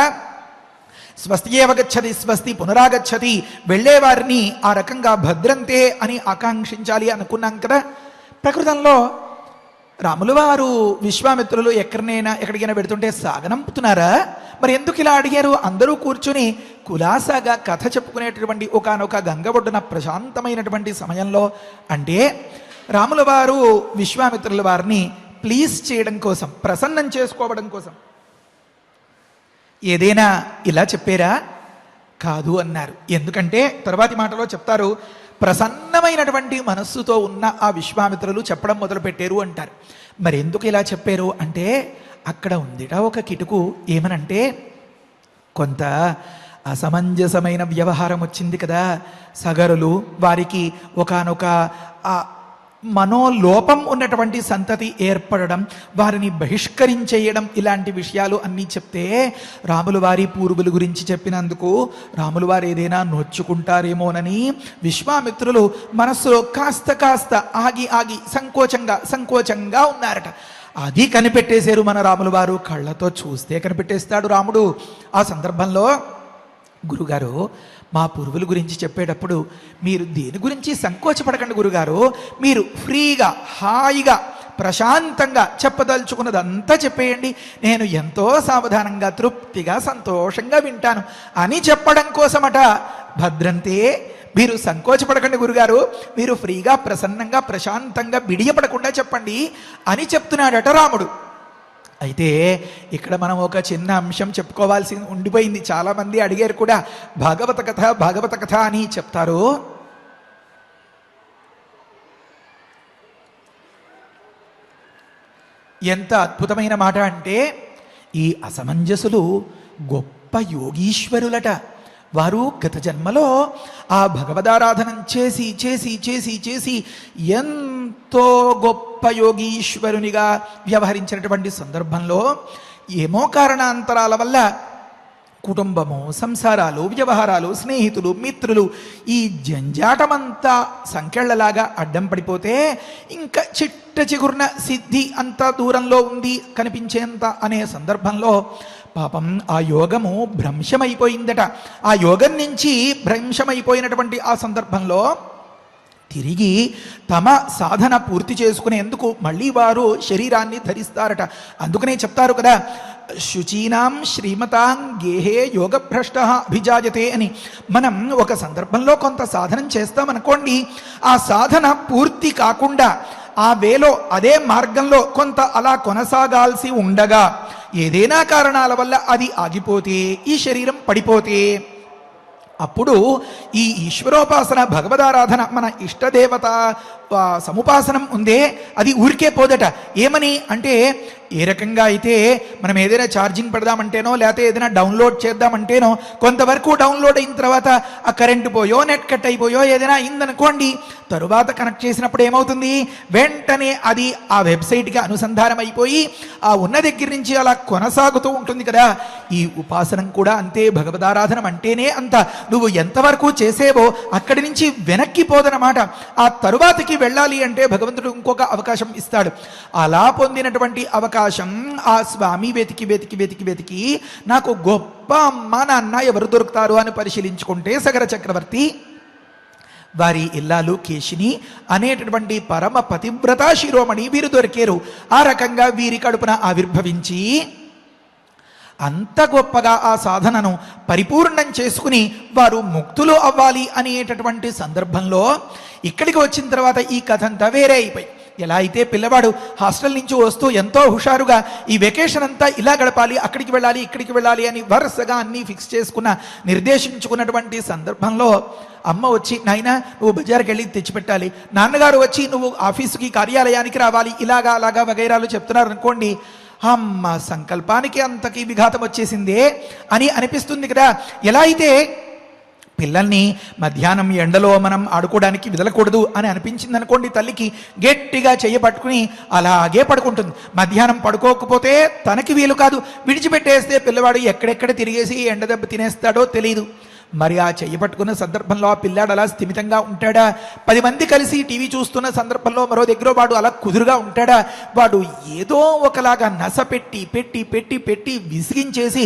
స్వస్తియేవ గచ్చతి స్వస్తి పునరాగచ్చతి, వెళ్ళేవారిని ఆ రకంగా భద్రంతే అని ఆకాంక్షించాలి అనుకున్నాం కదా. ప్రకృతంలో రాములు వారు విశ్వామిత్రులు ఎక్కడికైనా పెడుతుంటే సాగనంపుతున్నారా? మరి ఎందుకు ఇలా అడిగారు? అందరూ కూర్చుని కులాసాగా కథ చెప్పుకునేటటువంటి ఒకనొక గంగ ఒడ్డున ప్రశాంతమైనటువంటి సమయంలో, అంటే రాముల వారు విశ్వామిత్రుల వారిని ప్లీజ్ చేయడం కోసం, ప్రసన్నం చేసుకోవడం కోసం ఏదైనా ఇలా చెప్పారా? కాదు అన్నారు. ఎందుకంటే తర్వాతి మాటలో చెప్తారు, ప్రసన్నమైనటువంటి మనస్సుతో ఉన్న ఆ విశ్వామిత్రులు చెప్పడం మొదలుపెట్టారు అంటారు. మరి ఎందుకు ఇలా చెప్పారు అంటే, అక్కడ ఉందిట ఒక కిటుకు. ఏమనంటే, కొంత అసమంజసమైన వ్యవహారం వచ్చింది కదా. సగరులు, వారికి ఒకానొక మనోలోపం ఉన్నటువంటి సంతతి ఏర్పడడం, వారిని బహిష్కరించేయడం, ఇలాంటి విషయాలు అన్నీ చెప్తే రాములు వారి పూర్వుల గురించి చెప్పినందుకు రాములు వారు ఏదైనా నొచ్చుకుంటారేమోనని విశ్వామిత్రులు మనస్సులో కాస్త ఆగి సంకోచంగా ఉన్నారట. అది కనిపెట్టేశారు మన రాములు వారు. కళ్ళతో చూస్తే కనిపెట్టేస్తాడు రాముడు. ఆ సందర్భంలో, గురుగారు మా పూర్వుల గురించి చెప్పేటప్పుడు మీరు దేని గురించి సంకోచపడకండి గురుగారు, మీరు ఫ్రీగా హాయిగా ప్రశాంతంగా చెప్పదలుచుకున్నదంతా చెప్పేయండి, నేను ఎంతో సావధానంగా తృప్తిగా సంతోషంగా వింటాను అని చెప్పడం కోసమట. భద్రంతే, మీరు సంకోచపడకండి గురుగారు, మీరు ఫ్రీగా ప్రసన్నంగా ప్రశాంతంగా బిడియపడకుండా చెప్పండి అని చెప్తున్నాడట రాముడు. అయితే ఇక్కడ మనం ఒక చిన్న అంశం చెప్పుకోవాల్సి ఉండిపోయింది. చాలామంది అడిగారు కూడా, భాగవత కథ అని చెప్తారు. ఎంత అద్భుతమైన మాట అంటే, ఈ అసమంజసులు గొప్ప యోగీశ్వరులట. వారు గత జన్మలో ఆ భగవదారాధనం చేసి ఎంతో గొప్ప యోగీశ్వరునిగా వ్యవహరించినటువంటి సందర్భంలో ఏమో కారణాంతరాల వల్ల కుటుంబము, సంసారాలు, వ్యవహారాలు, స్నేహితులు, మిత్రులు, ఈ జంజాటమంతా సంకెళ్లలాగా అడ్డం పడిపోతే ఇంకా చిట్ట చిగురున సిద్ధి అంత దూరంలో ఉంది కనిపించేంత అనే సందర్భంలో పాపం ఆ యోగము భ్రంశమైపోయిందట. ఆ యోగం నుంచి భ్రంశమైపోయినటువంటి ఆ సందర్భంలో తిరిగి తమ సాధన పూర్తి చేసుకునేందుకు మళ్ళీ వారు శరీరాన్ని ధరిస్తారట. అందుకనే చెప్తారు కదా, శుచీనాం శ్రీమతాం గేహే యోగభ్రష్ట అభిజాయతే అని. మనం ఒక సందర్భంలో కొంత సాధనం చేస్తామనుకోండి, ఆ సాధన పూర్తి కాకుండా ఆ వేలో అదే మార్గంలో కొంత అలా కొనసాగాల్సి ఉండగా ఏదైనా కారణాల వల్ల అది ఆగిపోతే, ఈ శరీరం పడిపోతే, అప్పుడు ఈ ఈశ్వరోపాసన, భగవదారాధన, మన ఇష్టదేవత సముపాసనం ఉందే అది ఊరికే పోదట. ఏమని అంటే, ఏ రకంగా అయితే మనం ఏదైనా ఛార్జింగ్ పెడదామంటేనో లేకపోతే ఏదైనా డౌన్లోడ్ చేద్దామంటేనో కొంతవరకు డౌన్లోడ్ అయిన తర్వాత ఆ కరెంటు పోయో నెట్ కట్ అయిపోయో ఏదైనా అయిందనుకోండి, తరువాత కనెక్ట్ చేసినప్పుడు ఏమవుతుంది, వెంటనే అది ఆ వెబ్సైట్కి అనుసంధానం అయిపోయి ఆ ఉన్న దగ్గర నుంచి అలా కొనసాగుతూ ఉంటుంది కదా. ఈ ఉపాసనం కూడా అంతే. భగవదారాధనం అంటేనే అంత. నువ్వు ఎంతవరకు చేసేవో అక్కడి నుంచి వెనక్కి పోదనమాట. ఆ తరువాతకి వెళ్ళాలి అంటే భగవంతుడు ఇంకొక అవకాశం ఇస్తాడు. అలా పొందినటువంటి అవకాశం ఆ స్వామి వెతికి వెతికి వెతికి వెతికి నాకు గొప్ప అమ్మ నాన్న ఎవరు దొరుకుతారు అని పరిశీలించుకుంటే సగర చక్రవర్తి వారి ఇల్లాలు కేశిని అనేటటువంటి పరమ పతివ్రత శిరోమణి వీరు దొరికారు. ఆ రకంగా వీరి కడుపున ఆవిర్భవించి అంత గొప్పగా ఆ సాధనను పరిపూర్ణం చేసుకుని వారు ముక్తులు అవ్వాలి అనేటటువంటి సందర్భంలో ఇక్కడికి వచ్చిన తర్వాత ఈ కథ అంతా వేరే అయిపోయి. ఎలా అయితే పిల్లవాడు హాస్టల్ నుంచి వస్తూ ఎంతో హుషారుగా ఈ వెకేషన్ అంతా ఇలా గడపాలి, అక్కడికి వెళ్ళాలి, ఇక్కడికి వెళ్ళాలి అని వరుసగా అన్నీ ఫిక్స్ చేసుకున్న, నిర్దేశించుకున్నటువంటి సందర్భంలో అమ్మ వచ్చి, నాయనా నువ్వు బజార్కి వెళ్ళి తెచ్చిపెట్టాలి, నాన్నగారు వచ్చి నువ్వు ఆఫీసుకి కార్యాలయానికి రావాలి, ఇలాగా అలాగా వగైరాలు చెప్తున్నారు అనుకోండి, అమ్మ సంకల్పానికి అంతకి విఘాతం వచ్చేసిందే అని అనిపిస్తుంది కదా. ఎలా అయితే పిల్లల్ని మధ్యాహ్నం ఎండలో మనం ఆడుకోవడానికి వదలకూడదు అని అనిపించింది అనుకోండి, తల్లికి గట్టిగా చేయబట్టుకుని అలాగే పడుకుంటుంది. మధ్యాహ్నం పడుకోకపోతే తనకి వీలు కాదు, విడిచిపెట్టేస్తే పిల్లవాడు ఎక్కడెక్కడ తిరిగేసి ఎండ దెబ్బ తినేస్తాడో తెలియదు. మరి ఆ చెయ్యబట్టుకున్న సందర్భంలో ఆ పిల్లాడు అలా స్థిమితంగా ఉంటాడా? 10 మంది కలిసి టీవీ చూస్తున్న సందర్భంలో మరో దగ్గర వాడు అలా కుదురుగా ఉంటాడా? వాడు ఏదో ఒకలాగా నస పెట్టి పెట్టి పెట్టి పెట్టి విసిగించేసి,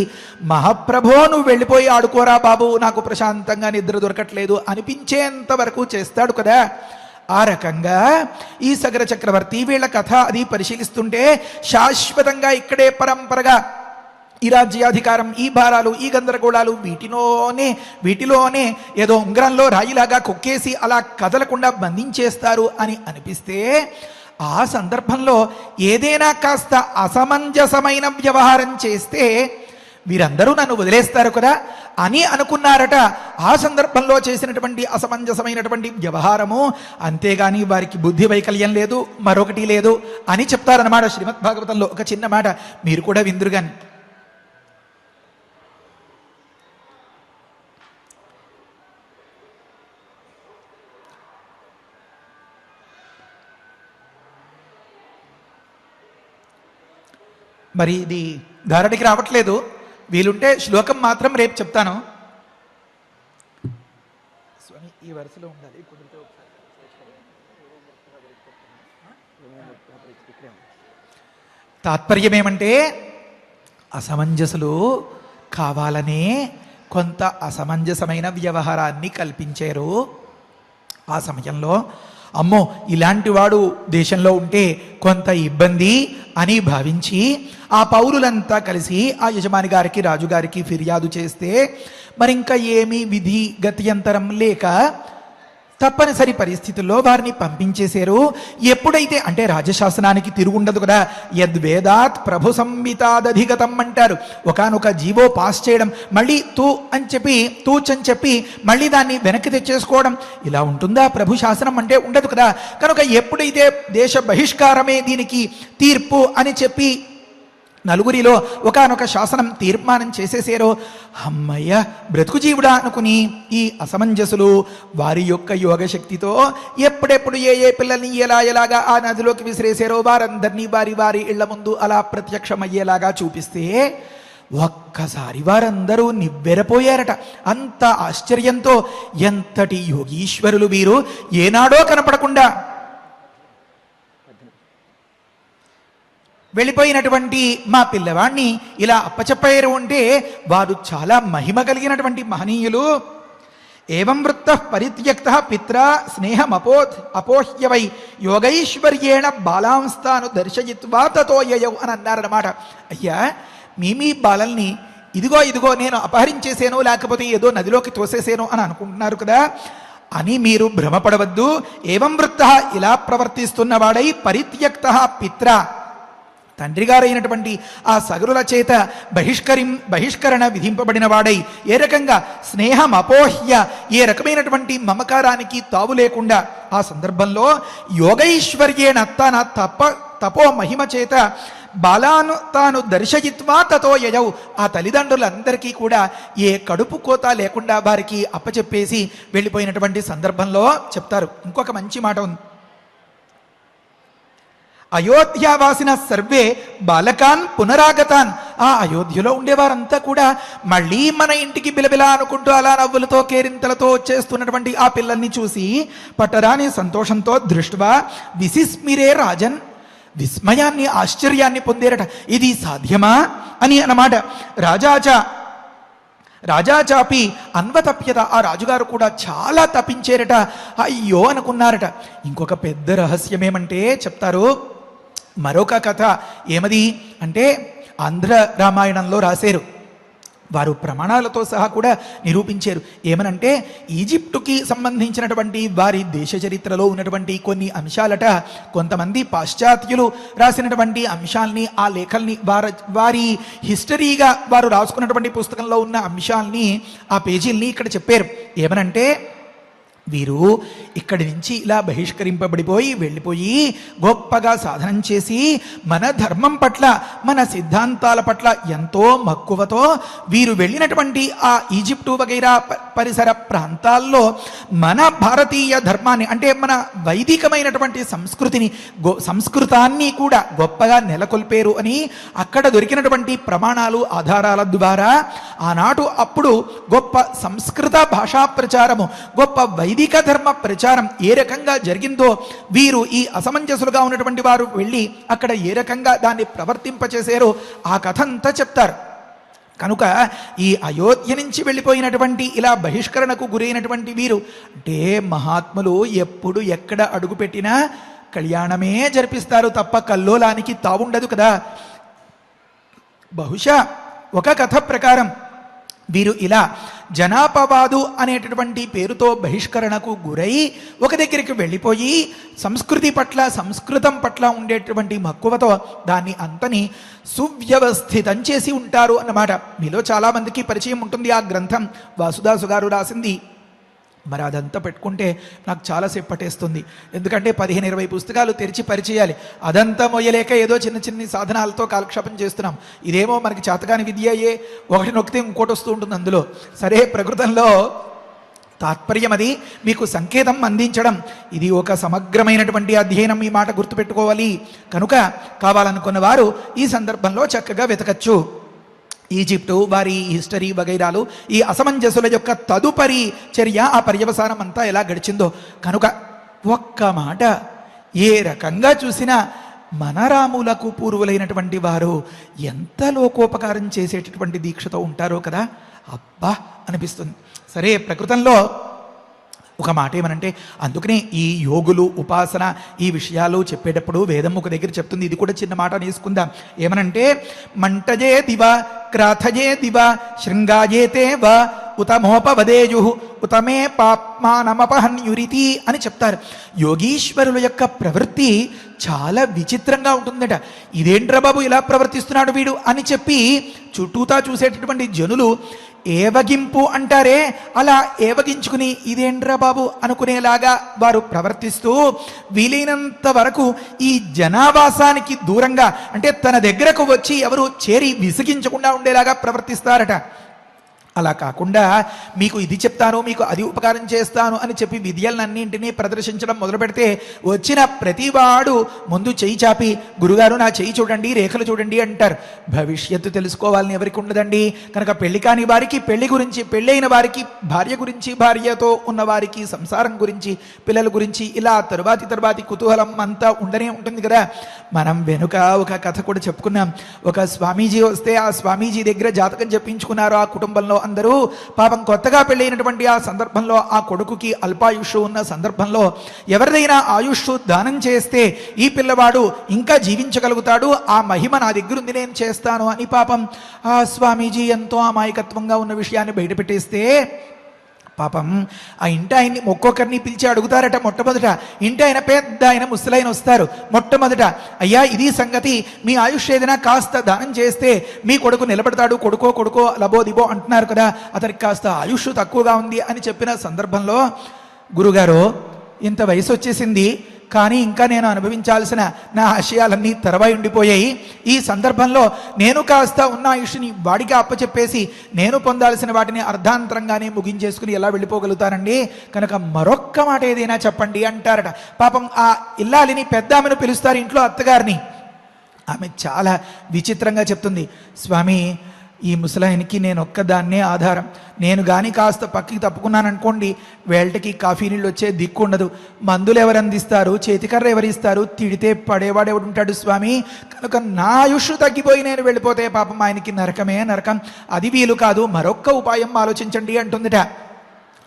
మహాప్రభో నువ్వు వెళ్ళిపోయి ఆడుకోరా బాబు, నాకు ప్రశాంతంగా నిద్ర దొరకట్లేదు అనిపించేంత వరకు చేస్తాడు కదా. ఆ రకంగా ఈ సగర చక్రవర్తి వీళ్ళ కథ అది పరిశీలిస్తుంటే శాశ్వతంగా ఇక్కడే పరంపరగా ఈ రాజ్యాధికారం, ఈ భారాలు, ఈ గందరగోళాలు వీటిలోనే ఏదో ఉంగరంలో రాయిలాగా కొక్కేసి అలా కదలకుండా బంధించేస్తారు అని అనిపిస్తే, ఆ సందర్భంలో ఏదైనా కాస్త అసమంజసమైన వ్యవహారం చేస్తే వీరందరూ నన్ను వదిలేస్తారు కదా అని అనుకున్నారట. ఆ సందర్భంలో చేసినటువంటి అసమంజసమైనటువంటి వ్యవహారము, అంతేగాని వారికి బుద్ధి వైకల్యం లేదు, మరొకటి లేదు అని చెప్తారన్నమాట శ్రీమద్ భాగవతంలో. ఒక చిన్న మాట మీరు కూడా విందురుగాని. మరి ఇది ధారణకి రావట్లేదు, వీలుంటే శ్లోకం మాత్రం రేపు చెప్తాను. స్వామి ఈ వరుసలో ఉండాలి. తాత్పర్యం ఏమంటే, అసమంజసులు కావాలనే కొంత అసమంజసమైన వ్యవహారాన్ని కల్పించారు. ఆ సమయంలో అమ్మో ఇలాంటి వాడు దేశంలో ఉంటే కొంత ఇబ్బంది అని భావించి ఆ పౌరులంతా కలిసి ఆ యజమాని గారికి, రాజుగారికి ఫిర్యాదు చేస్తే మరి ఇంకా ఏమీ విధి గత్యంతరం లేక తప్పనిసరి పరిస్థితుల్లో వారిని పంపించేశారు. ఎప్పుడైతే అంటే రాజశాసనానికి తిరుగుండదు కదా, యద్వేదాత్ ప్రభు సంహితాదధిగతం అంటారు. ఒకానొక జీవో పాస్ చేయడం, మళ్ళీ తూచని చెప్పి మళ్ళీ దాన్ని వెనక్కి తెచ్చేసుకోవడం, ఇలా ఉంటుందా ప్రభు శాసనం అంటే? ఉండదు కదా. కనుక ఎప్పుడైతే దేశ బహిష్కారమే దీనికి తీర్పు అని చెప్పి నలుగురిలో ఒకానొక శాసనం తీర్మానం చేసేసారో, అమ్మయ్య బ్రతుకు జీవుడా అనుకుని ఈ అసమంజసులు వారి యొక్క యోగశక్తితో ఎప్పుడెప్పుడు ఏ పిల్లల్ని ఎలాగా ఆ నదిలోకి విసిరేసారో వారందరినీ వారి వారి ఇళ్ల ముందు అలా ప్రత్యక్షమయ్యేలాగా చూపిస్తే ఒక్కసారి వారందరూ నివ్వెరపోయారట. అంత ఆశ్చర్యంతో, ఎంతటి యోగీశ్వరులు వీరు, ఏనాడో కనపడకుండా వెళ్ళిపోయినటువంటి మా పిల్లవాణ్ణి ఇలా అప్పచెప్పారు అంటే వారు చాలా మహిమ కలిగినటువంటి మహనీయులు. ఏవం వృత్త పరిత్యక్త పిత్రా అపోహ్యవై యోగైశ్వర్యేణ బాలాంస్తాను దర్శయిత్వా తతో యయౌ అని అన్నారన్నమాట. అయ్యా, మీ బాలల్ని ఇదిగో నేను అపహరించేసేనో లేకపోతే ఏదో నదిలోకి తోసేసేనో అని అనుకుంటున్నారు కదా అని మీరు భ్రమపడవద్దు. ఏవం వృత్త ఇలా ప్రవర్తిస్తున్నవాడై పరిత్యక్త పిత్ర తండ్రి గారైనటువంటి ఆ సగరుల చేత బహిష్కరణ విధింపబడిన వాడై, ఏ రకంగా స్నేహం అపోహ్య, ఏ రకమైనటువంటి మమకారానికి తావు లేకుండా ఆ సందర్భంలో యోగైశ్వర్యేణ తన తపో మహిమ చేత బాలాను తాను దర్శయిత్వా తతో యయౌ, ఆ తల్లిదండ్రులందరికీ కూడా ఏ కడుపు కోత లేకుండా వారికి అప్పచెప్పేసి వెళ్ళిపోయినటువంటి సందర్భంలో చెప్తారు. ఇంకొక మంచి మాట ఉంది. అయోధ్యావాసిన సర్వే బాలకాన్ పునరాగతాన్, ఆ అయోధ్యలో ఉండేవారంతా కూడా మళ్ళీ మన ఇంటికి బిలబిలా అనుకుంటూ అలా నవ్వులతో కేరింతలతో వచ్చేస్తున్నటువంటి ఆ పిల్లల్ని చూసి పట్టరాని సంతోషంతో దృష్ట్వా విసిస్మిరే రాజన్, విస్మయాన్ని ఆశ్చర్యాన్ని పొందేరట. ఇది సాధ్యమా అని అన్నమాట. రాజాచాపి అన్వతప్యత, ఆ రాజుగారు కూడా చాలా తప్పించేరట. అయ్యో అనుకున్నారట. ఇంకొక పెద్ద రహస్యం ఏమంటే చెప్తారు. మరొక కథ ఏమది అంటే ఆంధ్ర రామాయణంలో రాశారు. వారు ప్రమాణాలతో సహా కూడా నిరూపించారు. ఏమనంటే ఈజిప్టుకి సంబంధించినటువంటి వారి దేశ చరిత్రలో ఉన్నటువంటి కొన్ని అంశాలట కొంతమంది పాశ్చాత్యులు రాసినటువంటి అంశాల్ని, ఆ లేఖల్ని, వారి హిస్టరీగా వారు రాసుకున్నటువంటి పుస్తకంలో ఉన్న అంశాల్ని, ఆ పేజీల్ని ఇక్కడ చెప్పారు. ఏమనంటే వీరు ఇక్కడి నుంచి ఇలా బహిష్కరింపబడిపోయి వెళ్ళిపోయి గొప్పగా సాధనం చేసి మన ధర్మం పట్ల, మన సిద్ధాంతాల పట్ల ఎంతో మక్కువతో వీరు వెళ్ళినటువంటి ఆ ఈజిప్టు వగైరా పరిసర ప్రాంతాల్లో మన భారతీయ ధర్మాన్ని, అంటే మన వైదికమైనటువంటి సంస్కృతాన్ని కూడా గొప్పగా నెలకొల్పారు అని అక్కడ దొరికినటువంటి ప్రమాణాలు, ఆధారాల ద్వారా ఆనాడు అప్పుడు గొప్ప సంస్కృత భాషా ప్రచారము, గొప్ప వైదిక ధర్మ ప్రచారం ఏ రకంగా జరిగిందో వీరు ఈ అసమంజసులుగా ఉన్నటువంటి వారు వెళ్ళి అక్కడ ఏ రకంగా దాన్ని ప్రవర్తింపచేశారో ఆ కథ అంతా చెప్తారు. కనుక ఈ అయోధ్య నుంచి వెళ్ళిపోయినటువంటి ఇలా బహిష్కరణకు గురైనటువంటి వీరు అంటే మహాత్ములు ఎప్పుడు ఎక్కడ అడుగుపెట్టినా కళ్యాణమే జరిపిస్తారు తప్ప కల్లోలానికి తావుండదు కదా. బహుశా ఒక కథ ప్రకారం వీరు ఇలా జనాపవాదు అనేటటువంటి పేరుతో బహిష్కరణకు గురై ఒక దగ్గరికి వెళ్ళిపోయి సంస్కృతం పట్ల ఉండేటువంటి మక్కువతో దాన్ని అంతని సువ్యవస్థితం చేసి ఉంటారు అన్నమాట. మీలో చాలామందికి పరిచయం ఉంటుంది ఆ గ్రంథం, వాసుదాసు గారు రాసింది. మరి అదంతా పెట్టుకుంటే నాకు చాలాసేపు పట్టేస్తుంది. ఎందుకంటే 15-20 పుస్తకాలు తెరిచి పరిచయాలి. అదంతా మొయ్యలేక ఏదో చిన్న సాధనాలతో కాలక్షేపం చేస్తున్నాం. ఇదేమో మనకి చేతకాని విద్య, ఒకటి నొక్కితే ఇంకోటి వస్తూ ఉంటుంది అందులో. సరే, ప్రకృతంలో తాత్పర్యం అది మీకు సంకేతం అందించడం. ఇది ఒక సమగ్రమైనటువంటి అధ్యయనం, ఈ మాట గుర్తుపెట్టుకోవాలి. కనుక కావాలనుకున్న వారు ఈ సందర్భంలో చక్కగా వెతకచ్చు. ఈజిప్టు, వారి హిస్టరీ వగైరాలు, ఈ అసమంజసుల యొక్క తదుపరి చర్య, ఆ పర్యవసానం అంతా ఎలా గడిచిందో. కనుక ఒక్క మాట, ఏ రకంగా చూసినా మన రాములకు పూర్వులైనటువంటి వారు ఎంత లోకోపకారం చేసేటటువంటి దీక్షతో ఉంటారో కదా, అబ్బా అనిపిస్తుంది. సరే, ప్రకృతంలో ఒక మాట ఏమనంటే, అందుకనే ఈ యోగులు, ఉపాసన, ఈ విషయాలు చెప్పేటప్పుడు వేదం ఒక దగ్గర చెప్తుంది. ఇది కూడా చిన్న మాట తీసుకుందాం. ఏమనంటే, మంటజే దివ క్రాథజే దివ శృంగాజేతే వ ఉతమోపవదేయు ఉతమే పాప్మానమపహన్యురితి అని చెప్తారు. యోగీశ్వరుల యొక్క ప్రవృత్తి చాలా విచిత్రంగా ఉంటుందట. ఇదేంట్రా బాబు ఇలా ప్రవర్తిస్తున్నాడు వీడు అని చెప్పి చుట్టూతా చూసేటటువంటి జనులు ఏవగింపు అంటారే, అలా ఏవగించుకుని ఇదేంట్రా బాబు అనుకునేలాగా వారు ప్రవర్తిస్తూ వీలైనంత వరకు ఈ జనావాసానికి దూరంగా, అంటే తన దగ్గరకు వచ్చి ఎవరు చేరి విసిగించకుండా ఉండేలాగా ప్రవర్తిస్తారట. అలా కాకుండా మీకు ఇది చెప్తాను, మీకు అది ఉపకారం చేస్తాను అని చెప్పి విద్యలన్నింటినీ ప్రదర్శించడం మొదలు పెడితే వచ్చిన ప్రతివాడు ముందు చెయ్యి చాపి గురుగారు నా చెయ్యి చూడండి, రేఖలు చూడండి అంటారు. భవిష్యత్తు తెలుసుకోవాలని ఎవరికి ఉండదండి. కనుక పెళ్లి కాని వారికి పెళ్లి గురించి, పెళ్ళైన వారికి భార్య గురించి, భార్యతో ఉన్న వారికి సంసారం గురించి, పిల్లల గురించి, ఇలా తరువాతి కుతూహలం అంతా ఉండనే ఉంటుంది కదా. మనం వెనుక ఒక కథ కూడా చెప్పుకున్నాం. ఒక స్వామీజీ వస్తే ఆ స్వామీజీ దగ్గర జాతకం చెప్పించుకున్నారు ఆ కుటుంబంలో అందరూ. పాపం కొత్తగా పెళ్ళైనటువంటి ఆ సందర్భంలో ఆ కొడుకుకి అల్పాయుష్ ఉన్న సందర్భంలో ఎవరిదైనా ఆయుష్ దానం చేస్తే ఈ పిల్లవాడు ఇంకా జీవించగలుగుతాడు, ఆ మహిమ నా దగ్గర ఉంది, నేను చేస్తాను అని పాపం ఆ స్వామీజీ ఎంతో అమాయకత్వంగా ఉన్న విషయాన్ని బయటపెట్టేస్తే పాపం ఆ ఇంటి ఆయన్ని ఒక్కొక్కరిని పిలిచి అడుగుతారట. మొట్టమొదట ఇంటి ఆయన పెద్ద ఆయన ముసలైన వస్తారు. మొట్టమొదట అయ్యా ఇది సంగతి, మీ ఆయుష్ ఏదైనా కాస్త దానం చేస్తే మీ కొడుకు నిలబడతాడు, కొడుకో లబోదిబో అంటున్నారు కదా, అతనికి కాస్త ఆయుష్ తక్కువగా ఉంది అని చెప్పిన సందర్భంలో గురుగారు ఇంత వయసు వచ్చేసింది కానీ ఇంకా నేను అనుభవించాల్సిన నా ఆశయాలన్నీ తెరవై ఉండిపోయాయి. ఈ సందర్భంలో నేను కాస్త ఉన్న ఆయుష్ని వాడికి అప్పచెప్పేసి నేను పొందాల్సిన వాటిని అర్ధాంతరంగానే ముగించేసుకుని ఎలా వెళ్ళిపోగలుగుతానండి? కనుక మరొక్క మాట ఏదైనా చెప్పండి అంటారట. పాపం ఆ ఇల్లాలిని పెద్ద ఆమెను పిలుస్తారు, ఇంట్లో అత్తగారిని. ఆమె చాలా విచిత్రంగా చెప్తుంది, స్వామి ఈ ముసలాయనికి నేను ఒక్కదాన్నే ఆధారం, నేను కానీ కాస్త పక్కకి తప్పుకున్నాను అనుకోండి వేళకి కాఫీ నీళ్ళు వచ్చే దిక్కు ఉండదు, మందులు ఎవరు అందిస్తారు, చేతికర్ర ఎవరిస్తారు, తిడితే పడేవాడు ఎవడుంటాడు స్వామి, కనుక నా ఆయుష్ తగ్గిపోయి నేను వెళ్ళిపోతే పాపం ఆయనకి నరకమే నరకం, అది వీలు కాదు, మరొక్క ఉపాయం ఆలోచించండి అంటుందిట.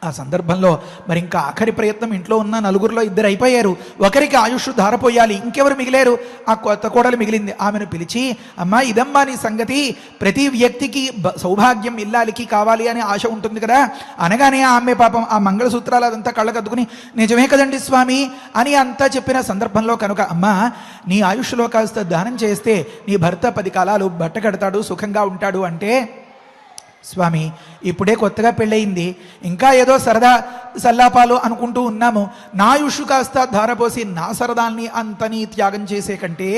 ఆ సందర్భంలో మరి ఇంకా ఆఖరి ప్రయత్నం, ఇంట్లో ఉన్న నలుగురిలో ఇద్దరు అయిపోయారు, ఒకరికి ఆయుష్ ధారపోయాలి, ఇంకెవరు మిగిలేరు? ఆ కొత్త కోడలు మిగిలింది. ఆమెను పిలిచి అమ్మా ఇదమ్మా నీ సంగతి, ప్రతి వ్యక్తికి సౌభాగ్యం ఇల్లాలికి కావాలి అనే ఆశ ఉంటుంది కదా. అనగానే ఆమె పాపం ఆ మంగళసూత్రాలు అదంతా కళ్ళకద్దుకుని నిజమే కదండి స్వామి అని అంతా చెప్పిన సందర్భంలో కనుక అమ్మా నీ ఆయుష్లో కాస్త దానం చేస్తే నీ భర్త 10 కాలాలు బట్ట కడతాడు, సుఖంగా ఉంటాడు అంటే, స్వామి ఇప్పుడే కొత్తగా పెళ్ళయింది, ఇంకా ఏదో సరదా సల్లాపాలు అనుకుంటూ ఉన్నాము, నా ఆయుష్ కాస్త ధారపోసి నా సరదాల్ని అంతని త్యాగం చేసే కంటే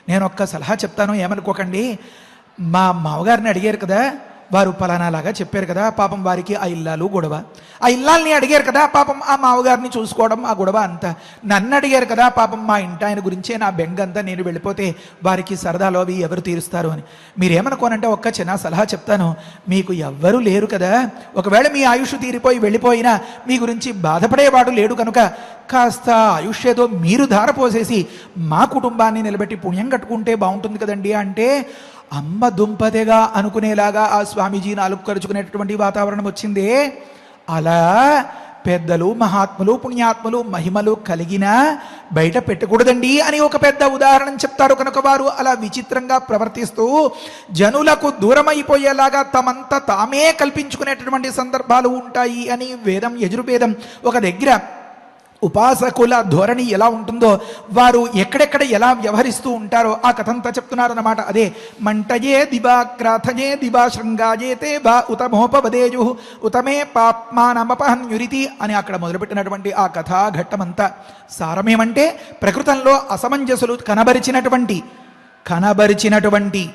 నేను ఒక్క సలహా చెప్తాను, ఏమనుకోకండి. మా మామగారిని అడిగారు కదా, వారు పలానాలాగా చెప్పారు కదా, పాపం వారికి ఆ ఇల్లాలు గొడవ, ఆ ఇల్లాల్ని అడిగారు కదా, పాపం ఆ మామగారిని చూసుకోవడం ఆ గొడవ అంతా, నన్ను అడిగారు కదా, పాపం మా ఇంటి ఆయన గురించే నా బెంగంతా, నేను వెళ్ళిపోతే వారికి సరదాలో అవి ఎవరు తీరుస్తారు అని. మీరేమనుకోనంటే ఒక్క చిన్న సలహా చెప్తాను, మీకు ఎవ్వరూ లేరు కదా, ఒకవేళ మీ ఆయుష్ తీరిపోయి వెళ్ళిపోయినా మీ గురించి బాధపడేవాడు లేడు కనుక కాస్త ఆయుష్ ఏదో మీరు ధారపోసేసి మా కుటుంబాన్ని నిలబెట్టి పుణ్యం కట్టుకుంటే బాగుంటుంది కదండి అంటే, అమ్మ దుంపదెగా అనుకునేలాగా ఆ స్వామీజీ నాలుగు ఖర్చుకునేటటువంటి వాతావరణం వచ్చిందే. అలా పెద్దలు, మహాత్ములు, పుణ్యాత్ములు, మహిమలు కలిగినా బయట పెట్టకూడదండి అని ఒక పెద్ద ఉదాహరణ చెప్తారు. కనుక వారు అలా విచిత్రంగా ప్రవర్తిస్తూ జనులకు దూరమైపోయేలాగా తమంతా తామే కల్పించుకునేటటువంటి సందర్భాలు ఉంటాయి అని వేదం, యజుర్వేదం ఒక దగ్గర ఉపాసకుల ధోరణి ఎలా ఉంటుందో, వారు ఎక్కడెక్కడ ఎలా వ్యవహరిస్తూ ఉంటారో ఆ కథంతా చెప్తున్నారన్నమాట. అదే మంటయే దివా క్రాథయే దివా శృంగాయేతే బా ఉతమోపవదేయు ఉతమే పాప్మానమపహన్యురితి అని అక్కడ మొదలుపెట్టినటువంటి ఆ కథా ఘట్టమంతా సారమేమంటే, ప్రకృతంలో అసమంజసులు కనబరిచినటువంటి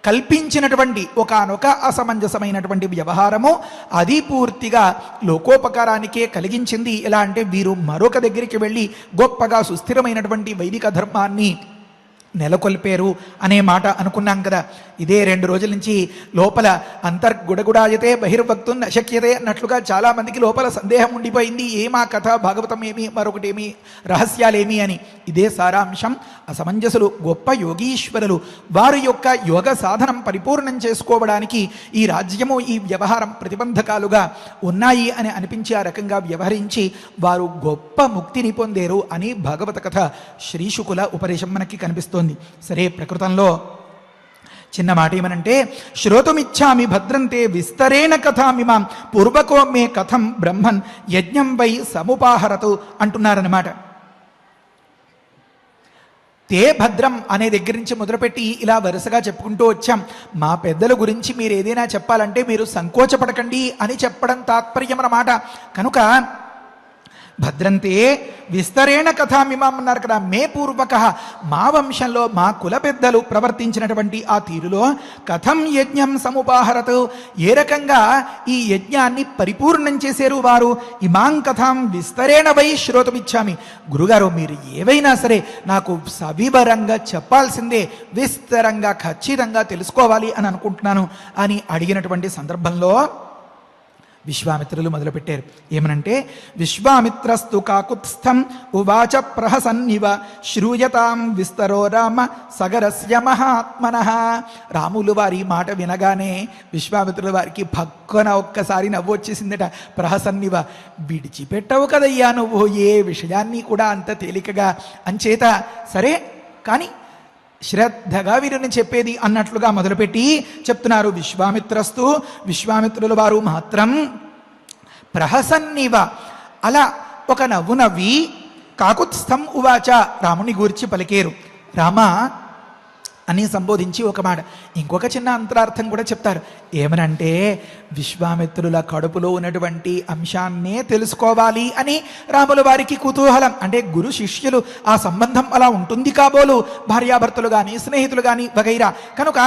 కల్పించినటువంటి ఒకానొక అసమంజసమైనటువంటి వ్యవహారము అది పూర్తిగా లోకోపకారానికే కలిగించింది. ఎలా అంటే వీరు మరొక దగ్గరికి వెళ్ళి గొప్పగా సుస్థిరమైనటువంటి వైదిక ధర్మాన్ని నెలకొల్పారు అనే మాట అనుకున్నాం కదా. ఇదే 2 రోజుల నుంచి లోపల అంతర్గుడగుడాయతే బహిర్వక్తుం అశక్యతే అన్నట్లుగా చాలామందికి లోపల సందేహం ఉండిపోయింది, ఏమా కథ, భాగవతం ఏమి, మరొకటేమి, రహస్యాలేమి అని. ఇదే సారాంశం. అసమంజసులు గొప్ప యోగీశ్వరులు, వారి యొక్క యోగ సాధనం పరిపూర్ణం చేసుకోవడానికి ఈ రాజ్యము, ఈ వ్యవహారం ప్రతిబంధకాలుగా ఉన్నాయి అని అనిపించి ఆ రకంగా వ్యవహరించి వారు గొప్ప ముక్తిని పొందేరు అని భాగవత కథ శ్రీశుకుల ఉపదేశం మనకి కనిపిస్తోంది. సరే, ప్రకృతంలో చిన్న మాట ఏమనంటే, శ్రోతుమిచ్చామి భద్రంతే విస్తరేణ కథామిమాం పూర్వకో మే కథం బ్రహ్మన్ యజ్ఞం వై సముపాహరతు అంటున్నారన్నమాట. తే భద్రం అనే దగ్గర నుంచి మొదలుపెట్టి ఇలా వరుసగా చెప్పుకుంటూ వచ్చాం. మా పెద్దల గురించి మీరు ఏదైనా చెప్పాలంటే మీరు సంకోచపడకండి అని చెప్పడం తాత్పర్యం అన్నమాట. కనుక భద్రంతే విస్తరేణ కథామిమాం అన్నారు కదా. మే పూర్వక మా వంశంలో మా కుల పెద్దలు ప్రవర్తించినటువంటి ఆ తీరులో కథం యజ్ఞం సముపాహరతు, ఏ రకంగా ఈ యజ్ఞాన్ని పరిపూర్ణం చేశారు వారు. ఇమాం కథాం విస్తరేణ వై శ్రోతమిచ్చామి. గురుగారు, మీరు ఏవైనా సరే నాకు సవివరంగా చెప్పాల్సిందే, విస్తరంగా ఖచ్చితంగా తెలుసుకోవాలి అని అనుకుంటున్నాను అని అడిగినటువంటి సందర్భంలో విశ్వామిత్రులు మొదలుపెట్టారు. ఏమనంటే, విశ్వామిత్రస్తు కాకుత్స్థం ఉవాచ ప్రహసన్నివ శ్రూయతాం విస్తరో రామ సగరస్య మహాత్మనః. రాములు వారి మాట వినగానే విశ్వామిత్రుల వారికి భక్కున ఒక్కసారి నవ్వు వచ్చేసిందట. ప్రహసన్నివ, విడిచిపెట్టవు కదయ్యా నువ్వు ఏ విషయాన్ని కూడా అంత తేలికగా. అంచేత సరే కానీ శ్రద్ధగా వీరిని చెప్పేది అన్నట్లుగా మొదలుపెట్టి చెప్తున్నారు. విశ్వామిత్రస్తు, విశ్వామిత్రుల వారు మాత్రం ప్రహసన్నివ, అలా ఒక నవ్వు నవ్వి కాకుత్స్థం ఉవాచ, రాముని గూర్చి పలికేరు. రామ అని సంబోధించి ఒక మాట. ఇంకొక చిన్న అంతరార్థం కూడా చెప్తారు. ఏమనంటే, విశ్వామిత్రుల కడుపులో ఉన్నటువంటి అంశాన్నే తెలుసుకోవాలి అని రాముల వారికి కుతూహలం. అంటే గురు శిష్యులు ఆ సంబంధం అలా ఉంటుంది కాబోలు, భార్యాభర్తలు కానీ స్నేహితులు కానీ వగైరా. కనుక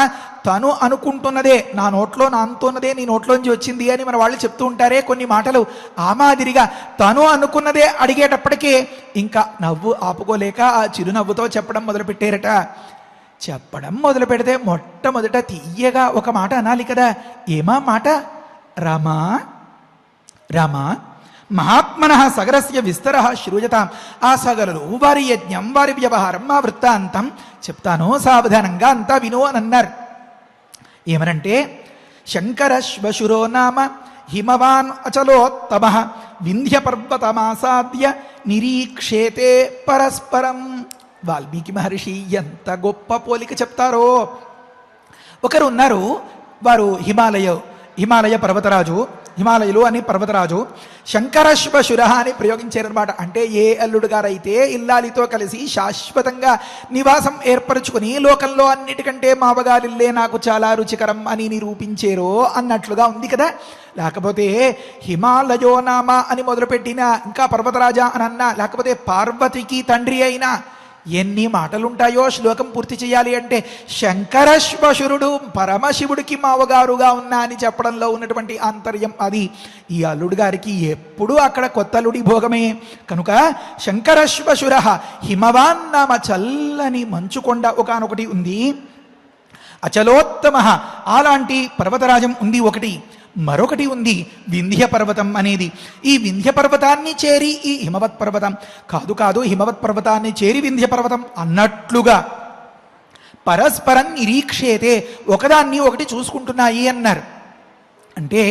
తను అనుకుంటున్నదే నా నోట్లో నానుతున్నదే నీ నోట్లోంచి వచ్చింది అని మన వాళ్ళు చెప్తూ ఉంటారే కొన్ని మాటలు. ఆ మాదిరిగా తను అనుకున్నదే అడిగేటప్పటికే ఇంకా నవ్వు ఆపుకోలేక ఆ చిరునవ్వుతో చెప్పడం మొదలుపెట్టారట. చెప్పడం మొదలు పెడితే మొట్టమొదట తీయగా ఒక మాట అనాలి కదా. ఏమా మాట? రామా రామా మహాత్మనః సగరస్య విస్తరః శ్రూయతాం. ఆ సగరులు వారి యజ్ఞం, వారి వ్యవహారం, ఆ వృత్తాంతం చెప్తాను, సావధానంగా అంతా విను అని అన్నారు. ఏమనంటే, శంకరశ్వశురో నామ హిమవాన్ అచలోత్తమః వింధ్య పర్వతమాసాద్య నిరీక్షేతే పరస్పరం. వాల్మీకి మహర్షి ఎంత గొప్ప పోలిక చెప్తారో. ఒకరు ఉన్నారు, వారు హిమాలయ పర్వతరాజు, హిమాలయులు అని పర్వతరాజు. శంకరశ్వశుర అని ప్రయోగించారనమాట. అంటే ఏ అల్లుడు గారైతే ఇల్లాలితో కలిసి శాశ్వతంగా నివాసం ఏర్పరచుకుని లోకంలో అన్నిటికంటే మావగారిల్లే నాకు చాలా రుచికరం అని నిరూపించారో అన్నట్లుగా ఉంది కదా. లేకపోతే హిమాలయో నామ అని మొదలుపెట్టిన, ఇంకా పర్వతరాజా అని అన్నా, లేకపోతే పార్వతికి తండ్రి అయినా ఎన్ని మాటలుంటాయో శ్లోకం పూర్తి చేయాలి అంటే. శంకరశ్వశురుడు పరమశివుడికి మావగారుగా ఉన్నా అని చెప్పడంలో ఉన్నటువంటి ఆంతర్యం అది. ఈ అల్లుడు గారికి ఎప్పుడూ అక్కడ కొత్త అల్లుడి భోగమే. కనుక శంకరశ్వశుర హిమవాన్ నామ, చల్లని మంచుకొండ ఒకనొకటి ఉంది. అచలోత్తమ, అలాంటి పర్వతరాజం ఉంది ఒకటి. మరొకటి ఉంది వింధ్య పర్వతం అనేది. ఈ వింధ్య పర్వతాన్ని చేరి ఈ హిమవత్ పర్వతం, కాదు హిమవత్ పర్వతాన్ని చేరి వింధ్య పర్వతం అన్నట్లుగా పరస్పరం నిరీక్షేతే, ఒకదాన్ని ఒకటి చూసుకుంటున్నాయి అన్నారు. అంటే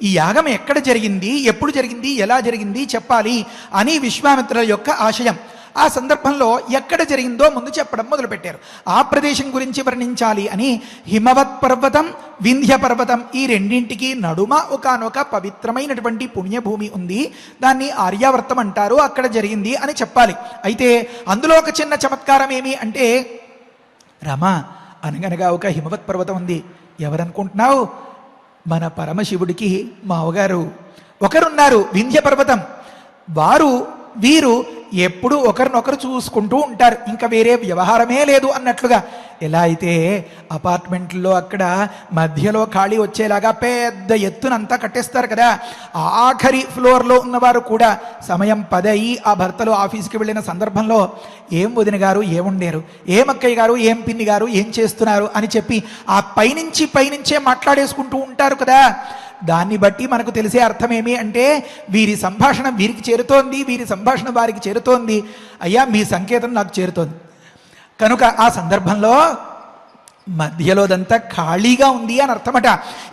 ఈ యాగం ఎక్కడ జరిగింది, ఎప్పుడు జరిగింది, ఎలా జరిగింది చెప్పాలి అని విశ్వామిత్రుల యొక్క ఆశయం. ఆ సందర్భంలో ఎక్కడ జరిగిందో ముందు చెప్పడం మొదలుపెట్టారు. ఆ ప్రదేశం గురించి వర్ణించాలి అని హిమవత్ పర్వతం, వింధ్య పర్వతం, ఈ రెండింటికి నడుమ ఒకానొక పవిత్రమైనటువంటి పుణ్యభూమి ఉంది, దాన్ని ఆర్యావర్తం అంటారు, అక్కడ జరిగింది అని చెప్పాలి. అయితే అందులో ఒక చిన్న చమత్కారం ఏమి అంటే, రమా అనగనగా ఒక హిమవత్ పర్వతం ఉంది. ఎవరనుకుంటున్నావు? మన పరమశివుడికి మావగారు ఒకరున్నారు, వింధ్య పర్వతం. వీరు ఎప్పుడు ఒకరినొకరు చూసుకుంటూ ఉంటారు, ఇంకా వేరే వ్యవహారమే లేదు అన్నట్లుగా. ఎలా అయితే అపార్ట్మెంట్లో అక్కడ మధ్యలో ఖాళీ వచ్చేలాగా పెద్ద ఎత్తునంతా కట్టేస్తారు కదా, ఆఖరి ఫ్లోర్లో ఉన్నవారు కూడా సమయం 10 అయ్యి ఆ భర్తలు ఆఫీస్కి వెళ్ళిన సందర్భంలో ఏం వదిన గారు ఏముండారు, ఏం అక్కయ్య గారు, ఏం పిన్ని గారు ఏం చేస్తున్నారు అని చెప్పి ఆ పైనుంచే మాట్లాడేసుకుంటూ ఉంటారు కదా. దాన్ని బట్టి మనకు తెలిసే అర్థమేమి అంటే, వీరి సంభాషణ వీరికి చేరుతోంది, వీరి సంభాషణ వారికి చేరుతోంది, అయ్యా మీ సంకేతం నాకు చేరుతోంది. కనుక ఆ సందర్భంలో మధ్యలోదంతా ఖాళీగా ఉంది అని అర్థమట.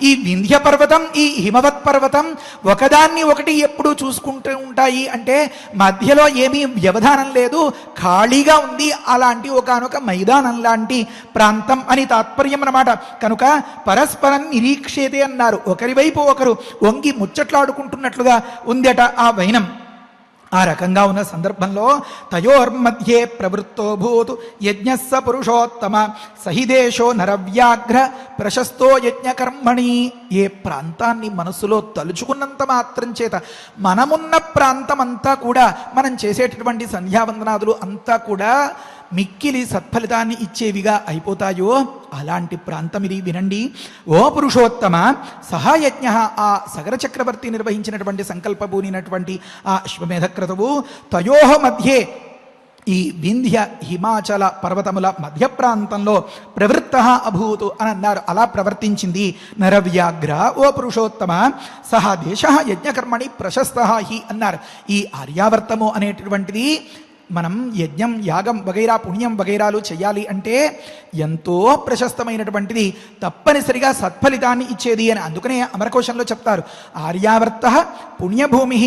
ఈ వింధ్య పర్వతం, ఈ హిమవత్ పర్వతం ఒకదాన్ని ఒకటి ఎప్పుడు చూసుకుంటూ ఉంటాయి అంటే మధ్యలో ఏమీ వ్యవధానం లేదు, ఖాళీగా ఉంది. అలాంటి ఒకానొక మైదానం లాంటి ప్రాంతం అని తాత్పర్యం అన్నమాట. కనుక పరస్పరం నిరీక్షేతే అన్నారు. ఒకరి వైపు ఒకరు వంగి ముచ్చట్లాడుకుంటున్నట్లుగా ఉందట ఆ వైనం. ఆ రకంగా ఉన్న సందర్భంలో తయోర్మధ్యే ప్రవృత్తో భూతు యజ్ఞస్స పురుషోత్తమ సహిదేశో నరవ్యాఘ్ర ప్రశస్తో యజ్ఞకర్మణి. ఏ ప్రాంతాన్ని మనసులో తలుచుకున్నంత మాత్రం చేత మనమున్న ప్రాంతం అంతా కూడా మనం చేసేటటువంటి సంధ్యావందనాదులు అంతా కూడా మిక్కిలి సత్ఫలితాన్ని ఇచ్చేవిగా అయిపోతాయో అలాంటి ప్రాంతం ఇది. వినండి. ఓ పురుషోత్తమ సహాయజ్ఞ, ఆ సగర చక్రవర్తి నిర్వహించినటువంటి సంకల్పభూనినటువంటి ఆ అశ్వమేధ క్రతువు తయోహ మధ్యే ఈ వింధ్య హిమాచల పర్వతముల మధ్య ప్రాంతంలో ప్రవృత్త అభూతు అని అన్నారు. అలా ప్రవర్తించింది. నరవ్యాఘ్ర ఓ పురుషోత్తమ సహ దేశ యజ్ఞకర్మణి ప్రశస్త హి అన్నారు. ఈ ఆర్యావర్తము అనేటటువంటిది మనం యజ్ఞం యాగం వగైరా పుణ్యం వగైరాలు చేయాలి అంటే ఎంతో ప్రశస్తమైనటువంటిది, తప్పనిసరిగా సత్ఫలితాన్ని ఇచ్చేది అని. అందుకనే అమరకోశంలో చెప్తారు ఆర్యావర్త పుణ్యభూమి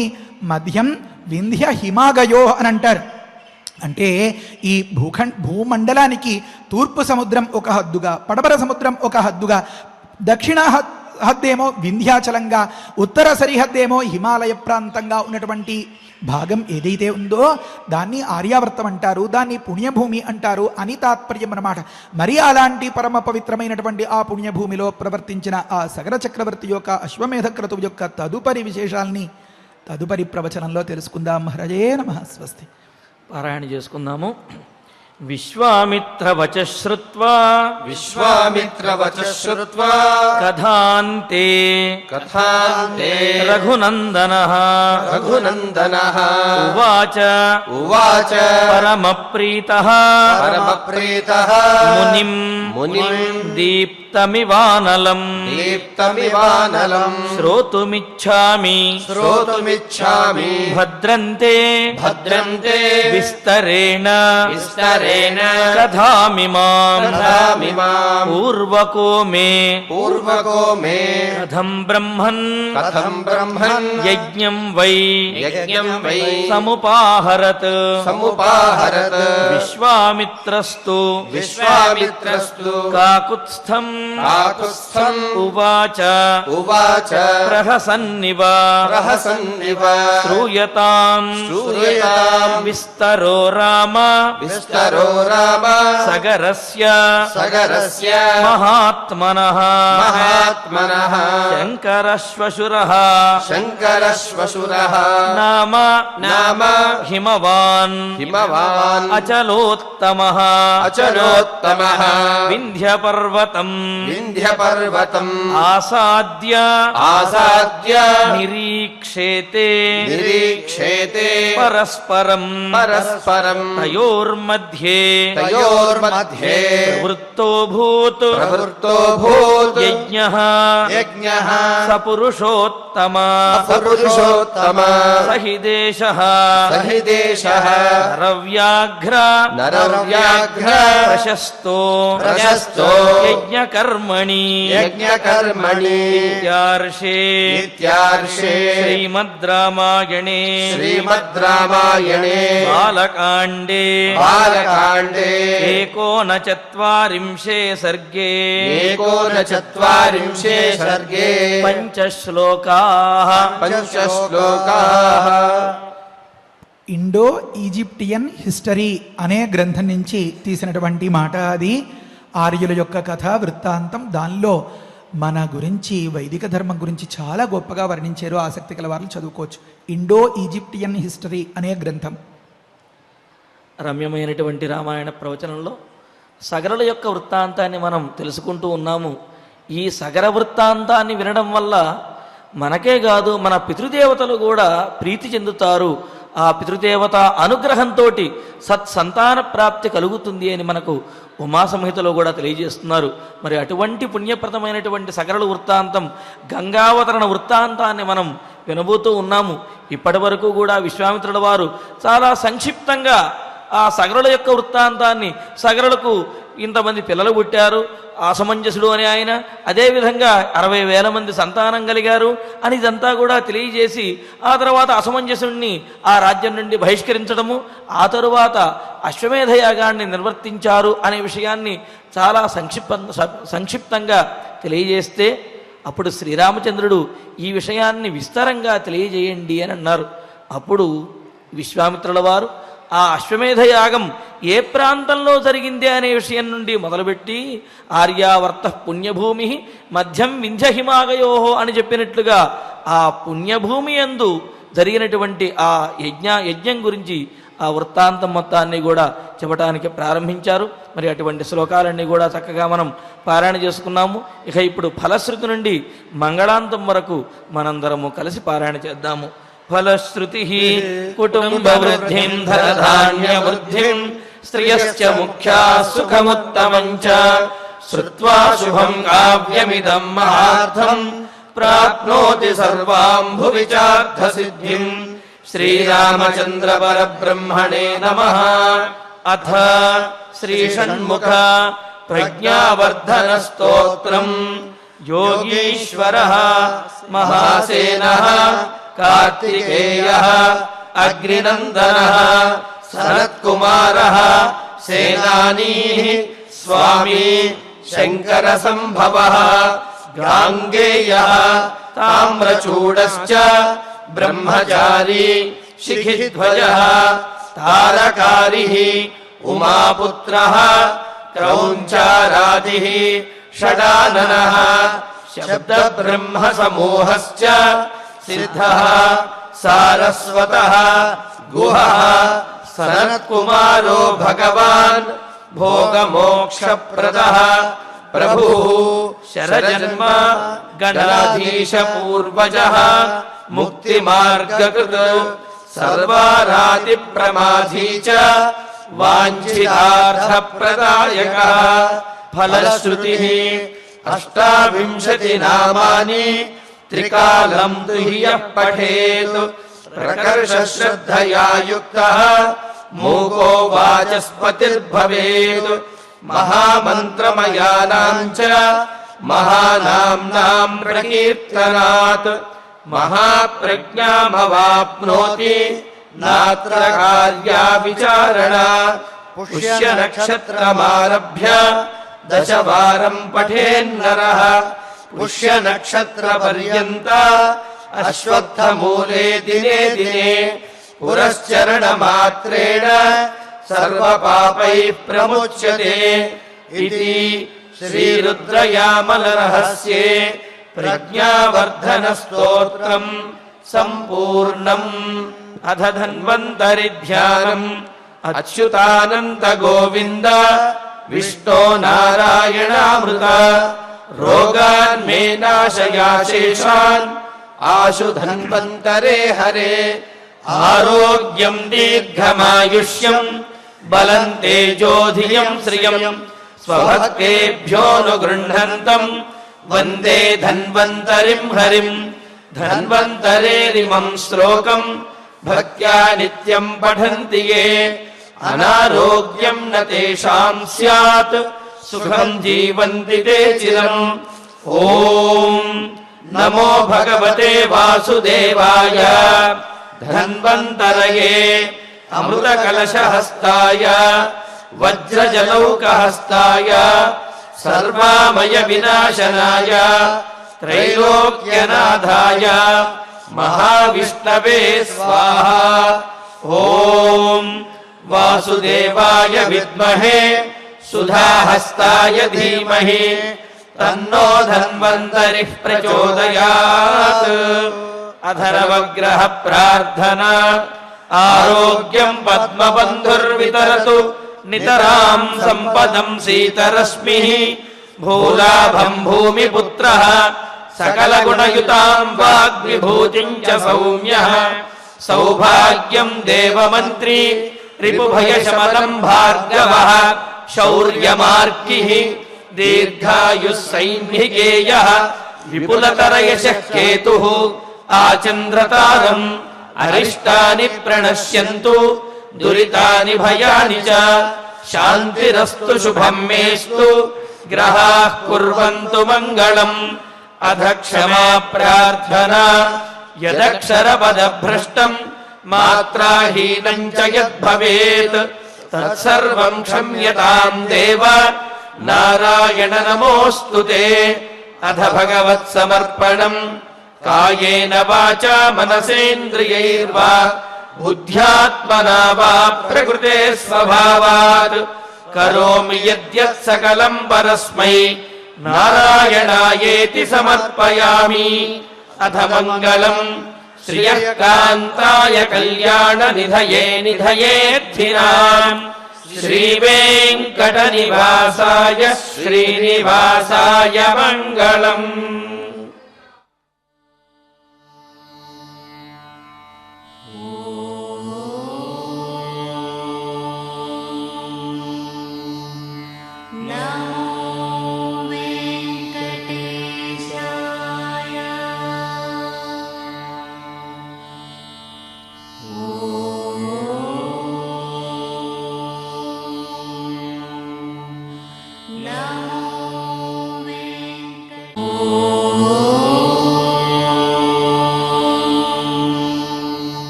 మధ్యం వింధ్య హిమాగయో అని అంటారు. అంటే ఈ భూమండలానికి తూర్పు సముద్రం ఒక హద్దుగా, పడమర సముద్రం ఒక హద్దుగా, దక్షిణ హద్దేమో వింధ్యాచలంగా, ఉత్తర సరిహద్దేమో హిమాలయ ప్రాంతంగా ఉన్నటువంటి భాగం ఏదైతే ఉందో దాన్ని ఆర్యావర్తం అంటారు, దాన్ని పుణ్యభూమి అంటారు అని తాత్పర్యం అన్నమాట. మరి అలాంటి పరమ పవిత్రమైనటువంటి ఆ పుణ్యభూమిలో ప్రవర్తించిన ఆ సగర చక్రవర్తి యొక్క అశ్వమేధ క్రతువు యొక్క తదుపరి విశేషాల్ని తదుపరి ప్రవచనంలో తెలుసుకుందాం. హరయే నమః. స్వస్తి. పారాయణ చేసుకుందాము. విశ్వామిత్రవచ శ్రుత్వా కథాంతే రఘునందనః ఉవాచ పరమప్రీతః మునిం దీప్తమివానలం శ్రోతుమిచ్ఛామి భద్రంతే విస్తరేణ కథామిమాం పూర్వకో మే కథం బ్రహ్మన్ యజ్ఞం వై సముపాహరత్ విశ్వామిత్రస్తు కాకుత్స్థం ఉవాచ ప్రహసన్నివ శ్రూయతాం విస్తరో రామ సగరస్య మహాత్మనః శంకరశ్వశురః నామ హిమవాన్ అచలోత్తమః వింధ్యపర్వతం ఆసాద్య నిరీక్షేతే పరస్పరం తయోర్मध्ये ప్రవృత్తో భూత్ యజ్ఞః సపురుషోత్తమ సహి దేశః నరవ్యాఘ్ర ప్రశస్తో యజ్ఞకర్మణి ఇత్యార్షే శ్రీమద్ రామాయణే బాలకాండే ఏకోనచత్వారింశే సర్గే పంచశ్లోకాః. ఇండో ఈజిప్టియన్ హిస్టరీ అనే గ్రంథం నుంచి తీసినటువంటి మాట అది. ఆర్యుల యొక్క కథ వృత్తాంతం. దానిలో మన గురించి వైదిక ధర్మం గురించి చాలా గొప్పగా వర్ణించారు. ఆసక్తి గల వారు చదువుకోవచ్చు. ఇండో ఈజిప్టియన్ హిస్టరీ అనే గ్రంథం. రమ్యమైనటువంటి రామాయణ ప్రవచనంలో సగరుల యొక్క వృత్తాంతాన్ని మనం తెలుసుకుంటూ ఉన్నాము. ఈ సగర వృత్తాంతాన్ని వినడం వల్ల మనకే కాదు మన పితృదేవతలు కూడా ప్రీతి చెందుతారు. ఆ పితృదేవత అనుగ్రహంతో సత్సంతాన ప్రాప్తి కలుగుతుంది అని మనకు ఉమాసంహితలో కూడా తెలియజేస్తున్నారు. మరి అటువంటి పుణ్యప్రదమైనటువంటి సగరుల వృత్తాంతం, గంగావతరణ వృత్తాంతాన్ని మనం వినబోతూ ఉన్నాము. ఇప్పటి వరకు కూడా విశ్వామిత్రుల వారు చాలా సంక్షిప్తంగా ఆ సగరుల యొక్క వృత్తాంతాన్ని, సగరులకు ఇంతమంది పిల్లలు పుట్టారు, అసమంజసుడు అని ఆయన, అదేవిధంగా 60,000 మంది సంతానం కలిగారు అని ఇదంతా కూడా తెలియజేసి ఆ తర్వాత అసమంజసుడిని ఆ రాజ్యం నుండి బహిష్కరించడము, ఆ తరువాత అశ్వమేధ యాగాన్ని నిర్వర్తించారు అనే విషయాన్ని చాలా సంక్షిప్తంగా తెలియజేస్తే అప్పుడు శ్రీరామచంద్రుడు ఈ విషయాన్ని విస్తారంగా తెలియజేయండి అని అన్నారు. అప్పుడు విశ్వామిత్రుల వారు ఆ అశ్వమేధ యాగం ఏ ప్రాంతంలో జరిగింది అనే విషయం నుండి మొదలుపెట్టి ఆర్యావర్త పుణ్యభూమి మధ్యం వింధ్య హిమాగయో అని చెప్పినట్లుగా ఆ పుణ్యభూమి యందు జరిగినటువంటి ఆ యజ్ఞం గురించి ఆ వృత్తాంతం మొత్తాన్ని కూడా చెప్పడానికి ప్రారంభించారు. మరి అటువంటి శ్లోకాలన్నీ కూడా చక్కగా మనం పారాయణ చేసుకున్నాము. ఇక ఇప్పుడు ఫలశ్రుతి నుండి మంగళాంతం వరకు మనందరము కలిసి పారాయణ చేద్దాము. ఫలశ్రుతి కుటుంబ వృద్ధిం ధనధాన్య వృద్ధిం శ్రియశ్చ ముఖ్యా సుఖముత్తమం చ శ్రుత్వా శుభం కావ్యమిదం మహార్థం ప్రాప్నోతి సర్వాం భువి చార్థ సిద్ధిం. శ్రీరామచంద్ర పరబ్రహ్మణే నమః. అథ శ్రీ షణ్ముఖ ప్రజ్ఞావర్ధన స్తోత్రం. యోగీశ్వరః మహాసేనః కార్తికేయః అగ్నినందనః సనత్కుమారః సేనానీ స్వామి శంకర సంభవః గాంగేయః తామ్రచూడశ్చ బ్రహ్మచారీ శిఖిధ్వజః తారకారిః ఉమాపుత్రః క్రౌంచారాదిః షడాననః శబ్దబ్రహ్మ సమూహశ్చ సిద్ధః సారస్వతః గుహః సనత్కుమారో భగవాన్ భోగమోక్షప్రదః ప్రభుః శరజన్మ గణాధీశ పూర్వజః ముక్తిమార్గకృత్ సర్వారాతి ప్రమాధీ చ వాంఛితార్థప్రదాయకః. ఫలశ్రుతిః అష్టావింశతి నామాని త్రికాలం తుహ్యః పఠేత్ ప్రకర్ష శ్రద్ధయా యుక్తః మూకో వాచస్పతిర్భవేత్. మహామంత్రమయానాం చ మహానామ్నాం ప్రకీర్తనాత్ మహాప్రజ్ఞామవాప్నోతి నాత్ర కార్యా విచారణ. పుష్య నక్షత్రమారభ్య దశవారం పఠేన్నరః పుష్య నక్షత్ర పర్యంత అశ్వత్థమూలే దినే దినే పురశ్చరణ మాత్రేణ సర్వపాపైః ప్రముచ్యతే. ఇతి శ్రీరుద్రయామల రహస్యే ప్రజ్ఞావర్ధన స్తోత్రం సంపూర్ణం. అథ ధన్వంతరి ధ్యానం అచ్యుతానంత గోవింద విష్ణో నారాయణామృత రోగాన్ మే నాశయాశేషాన్ ఆశు ధన్వంతరే హరే. ఆరోగ్యం దీర్ఘమాయుష్యం బలం తేజోధియం శ్రియం స్వభక్తేభ్యోనుగృహంతం వందే ధన్వంతరిం హరిం. ధన్వంతరేరిమం శ్లోకం భక్త్యా నిత్యం పఠంతి యే అనారోగ్యం న తేషాం స్యాత్ సుఖం జీవంతి తే చిరం. ఓం నమో భగవతే వాసుదేవాయ ధన్వంతరయే అమృతకలశహస్తాయ వజ్రజలౌకహస్తాయ సర్వామయ వినాశనాయ త్రైలోక్యనాథాయ మహావిష్ణవే స్వాహా. ఓం వాసుదేవాయ విద్మహే సుధాహస్తాయ ధీమహి తన్నో ధన్వంతరిః ప్రచోదయాత్. అధర్వగ్రహ ప్రార్థనా ఆరోగ్యం పద్మబంధుర్వితరతు నితరాం సంపదం సీతరశ్మిః భూలాభం భూమిపుత్రః సకలగుణయుతాం వాగ్విభూతిం చ సౌమ్యః సౌభాగ్యం దేవమంత్రీ రిపుభయశమనం భార్గవః శౌర్యమార్కిః దీర్ఘాయుః సైన్నికేయః విపులతరయశః కేతుః ఆచంద్రతారం అరిష్టాని ప్రణశ్యంతు దురితాని భయాని చ శాంతిరస్తు శుభం మేస్తు గ్రహాః కుర్వంతు మంగళం. అధ క్షమా ప్రార్థనా యదక్షరపదభ్రష్టం మాత్రాహీనం చ యద్భవేత్ తత్సర్వం క్షమ్యతాం దేవ నారాయణ నమోऽस्तु తే. అథ భగవత్సమర్పణం కాయేన వాచా మనసేంద్రియైర్వా బుద్ధ్యాత్మనా వా ప్రకృతే స్వభావాత్ కరోమి యద్యత్ సకలం పరస్మై నారాయణాయేతి సమర్పయామి. అథ మంగళం శ్రియః కాంతాయ కళ్యాణ నిధయే నిధయేర్థినాం శ్రీ వెంకట నివాసాయ శ్రీనివాసాయ మంగళం.